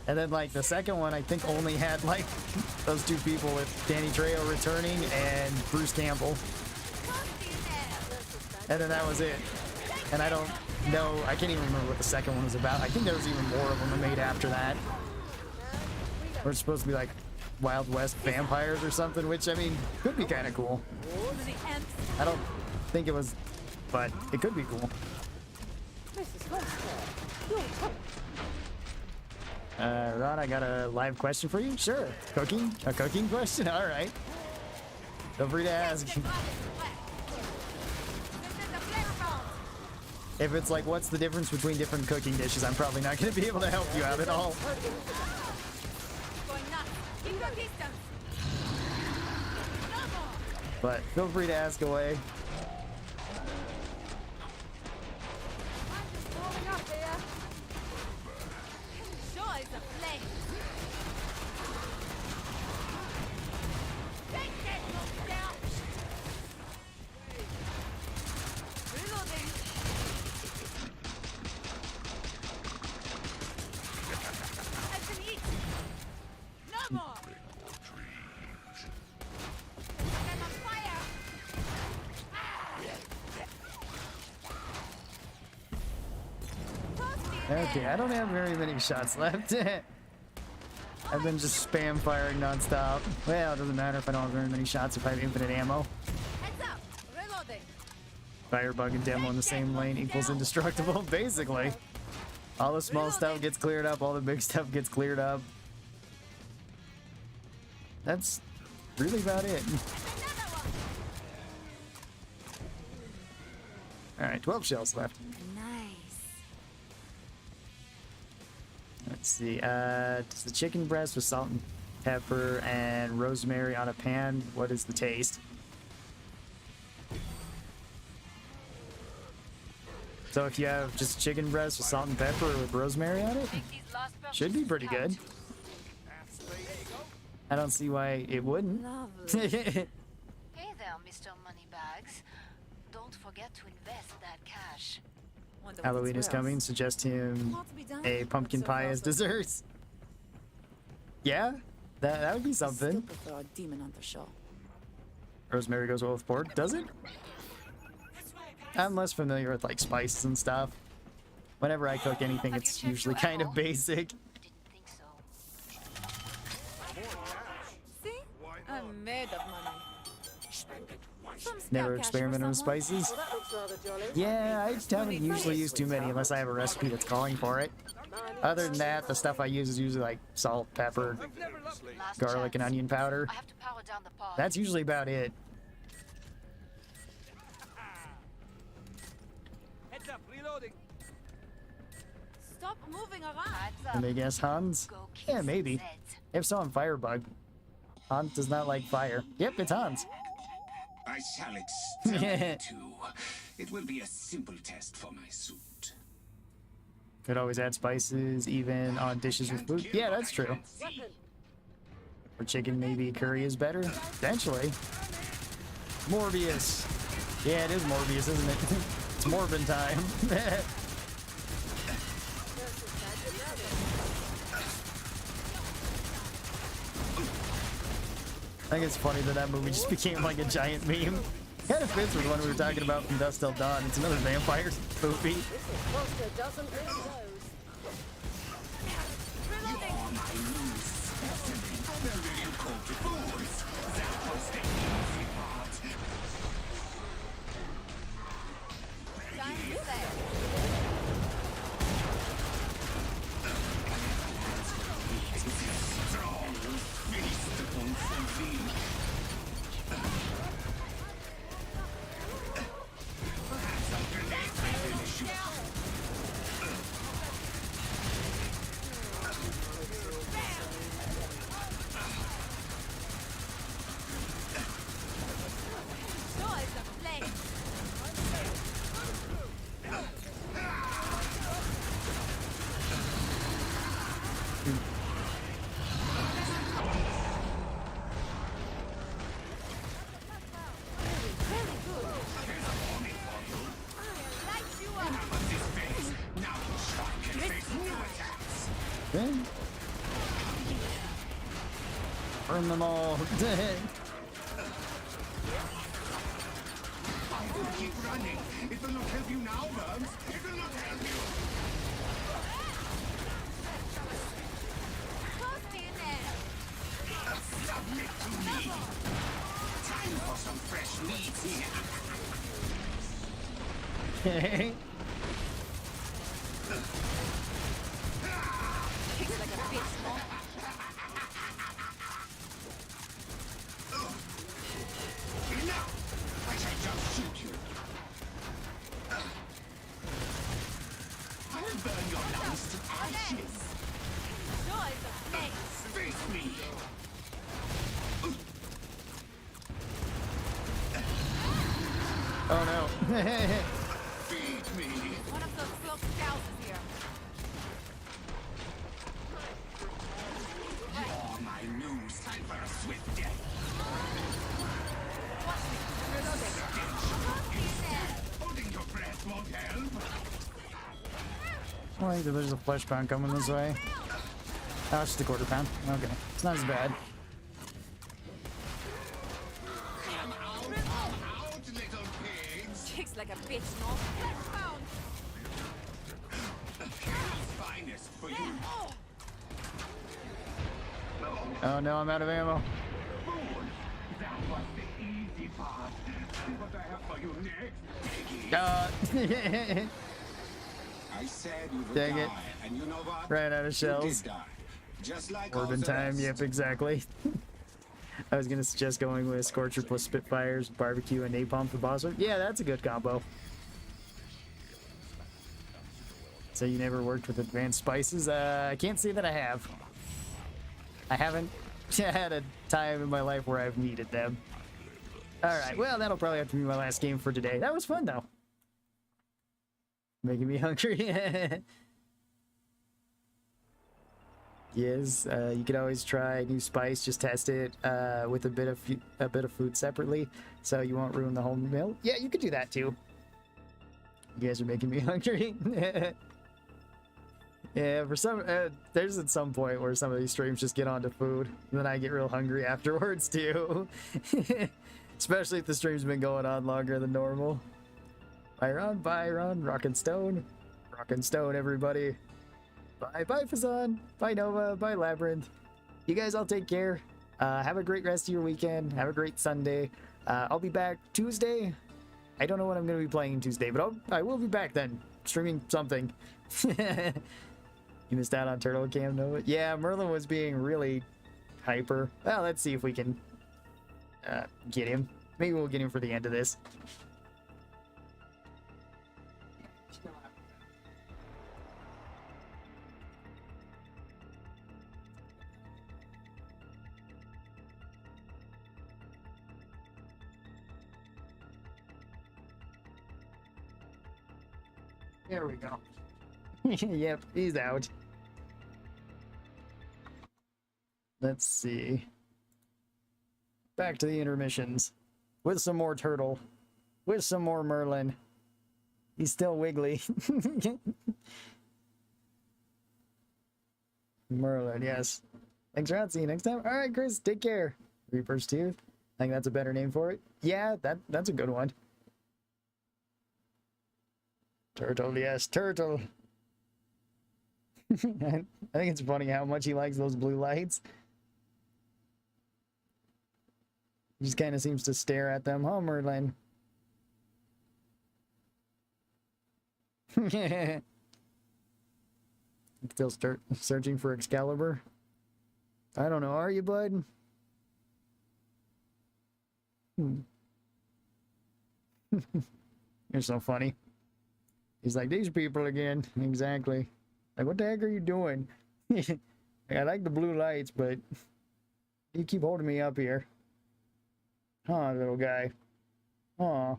And then, like, the second one, I think only had, like, those two people with Danny Trejo returning and Bruce Campbell. And then that was it. And I don't know, I can't even remember what the second one was about. I think there was even more of them made after that. We're supposed to be, like, Wild West vampires or something, which, I mean, could be kind of cool. I don't think it was, but it could be cool. Ron, I got a live question for you. Sure. Cooking? A cooking question? All right. Feel free to ask. If it's like, what's the difference between different cooking dishes, I'm probably not going to be able to help you out at all. But feel free to ask away. Okay, I don't have very many shots left. I've been just spam firing nonstop. Well, it doesn't matter if I don't have very many shots if I have infinite ammo. Firebug and demo in the same lane equals indestructible, basically. All the small stuff gets cleared up, all the big stuff gets cleared up. That's really about it. Alright, 12 shells left. Let's see, does the chicken breast with salt and pepper and rosemary on a pan, what is the taste? So if you have just chicken breast with salt and pepper with rosemary on it, should be pretty good. I don't see why it wouldn't. Hey there, Mr. Moneybags. Don't forget to invest that cash. Halloween is coming, suggest him a pumpkin pie as desserts. Yeah, that would be something. Still prefer a demon hunter show. Rosemary goes well with pork, does it? I'm less familiar with like spices and stuff. Whenever I cook anything, it's usually kind of basic. Didn't think so. See? made of money. Some Never scrap cash for experimented with someone. spices. Well, that looks rather jolly. Yeah, I haven't usually used too many unless I have a recipe that's calling for it. Other than that, the stuff I use is usually like salt, pepper, Last garlic, and chance. onion powder. I have to power down the pod. That's usually about it. Heads up, reloading. Stop moving around. Hands up. And I guess Hans? Go kick Yeah, some maybe. Zeds. If so, I'm Firebug. Hans does not like fire. Yep, it's Hans. I shall exterminate you. It will be a simple test for my suit. Could always add spices, even on dishes with food. Yeah, that's true. For chicken, maybe curry is better. Potentially. Morbius. Yeah, it is Morbius, isn't it? It's Morbin time. I think it's funny that that movie just became like a giant meme. Kind of fits with what we were talking about from Dusk Till Dawn. It's another vampire movie. Monster doesn't leave those. Time to say. Joys of flame. Okay. Burn them all. Keep running. It will not help you now, Burns. It will not help you. Submit to me. Time for some fresh meat here. Okay. Kicks like a bitch, no? Enough! I shall just shoot you. I'll burn your lungs to ashes. Joys of flame. Face me. Oh no. Feed me. One of those cloaked cows is here. You're my news. Time for a swift death. Holding your breath won't help. Wait, there's a flesh pound coming this way. Oh, it's just a quarter pound. Okay. It's not as bad. Come out, little pigs. Kicks like a bitch, no? Finest for you. Oh no, I'm out of ammo. That was the easy part. See what I have for you next, piggy. I said you would Dang die, it. and you know what? Ran out of You shells. did die. Just like Orban all the time, rest. yep, exactly. I was gonna suggest going with Scorcher plus Spitfires, Barbecue, and Napalm for boss rush. Yeah, that's a good combo. So you never worked with advanced spices? I can't say that I have. I haven't had a time in my life where I've needed them. Alright, well, that'll probably have to be my last game for today. That was fun, though. Making me hungry. Yes, you could always try new spice. Just test it with a bit of food separately, so you won't ruin the whole meal. Yeah, you could do that too. You guys are making me hungry. Yeah, for some, there's at some point where some of these streams just get onto food, and then I get real hungry afterwards too. Especially if the stream's been going on longer than normal. Byron, Rockin' Stone, everybody. Bye, Fazan. Bye, Nova. Bye, Labyrinth. You guys all take care. Have a great rest of your weekend. Have a great Sunday. I'll be back Tuesday. I don't know what I'm going to be playing Tuesday, but I will be back then, streaming something. You missed out on Turtle Cam, no? Yeah, Merlin was being really hyper. Well, let's see if we can get him. Maybe we'll get him for the end of this. There we go. Yep, he's out. Let's see. Back to the intermissions. With some more Turtle. With some more Merlin. He's still wiggly. Merlin, yes. Thanks for out. See you next time. Alright, Chris, take care. Reaper's Tooth. I think that's a better name for it. Yeah, that's a good one. Turtle, yes, Turtle. I think it's funny how much he likes those blue lights. He just kind of seems to stare at them. Oh, Merlin. Still start searching for Excalibur? I don't know. Are you, bud? You're so funny. He's like, these people again. Exactly. Like, what the heck are you doing? I like the blue lights, but you keep holding me up here. Huh, little guy. Aw.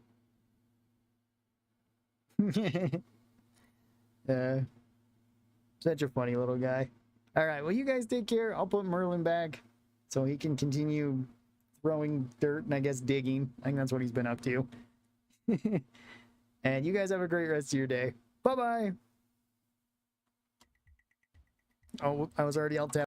Such a funny little guy. Alright, well, you guys take care. I'll put Merlin back so he can continue throwing dirt and I guess digging. I think that's what he's been up to. And you guys have a great rest of your day. Bye-bye. Oh, I was already alt tab.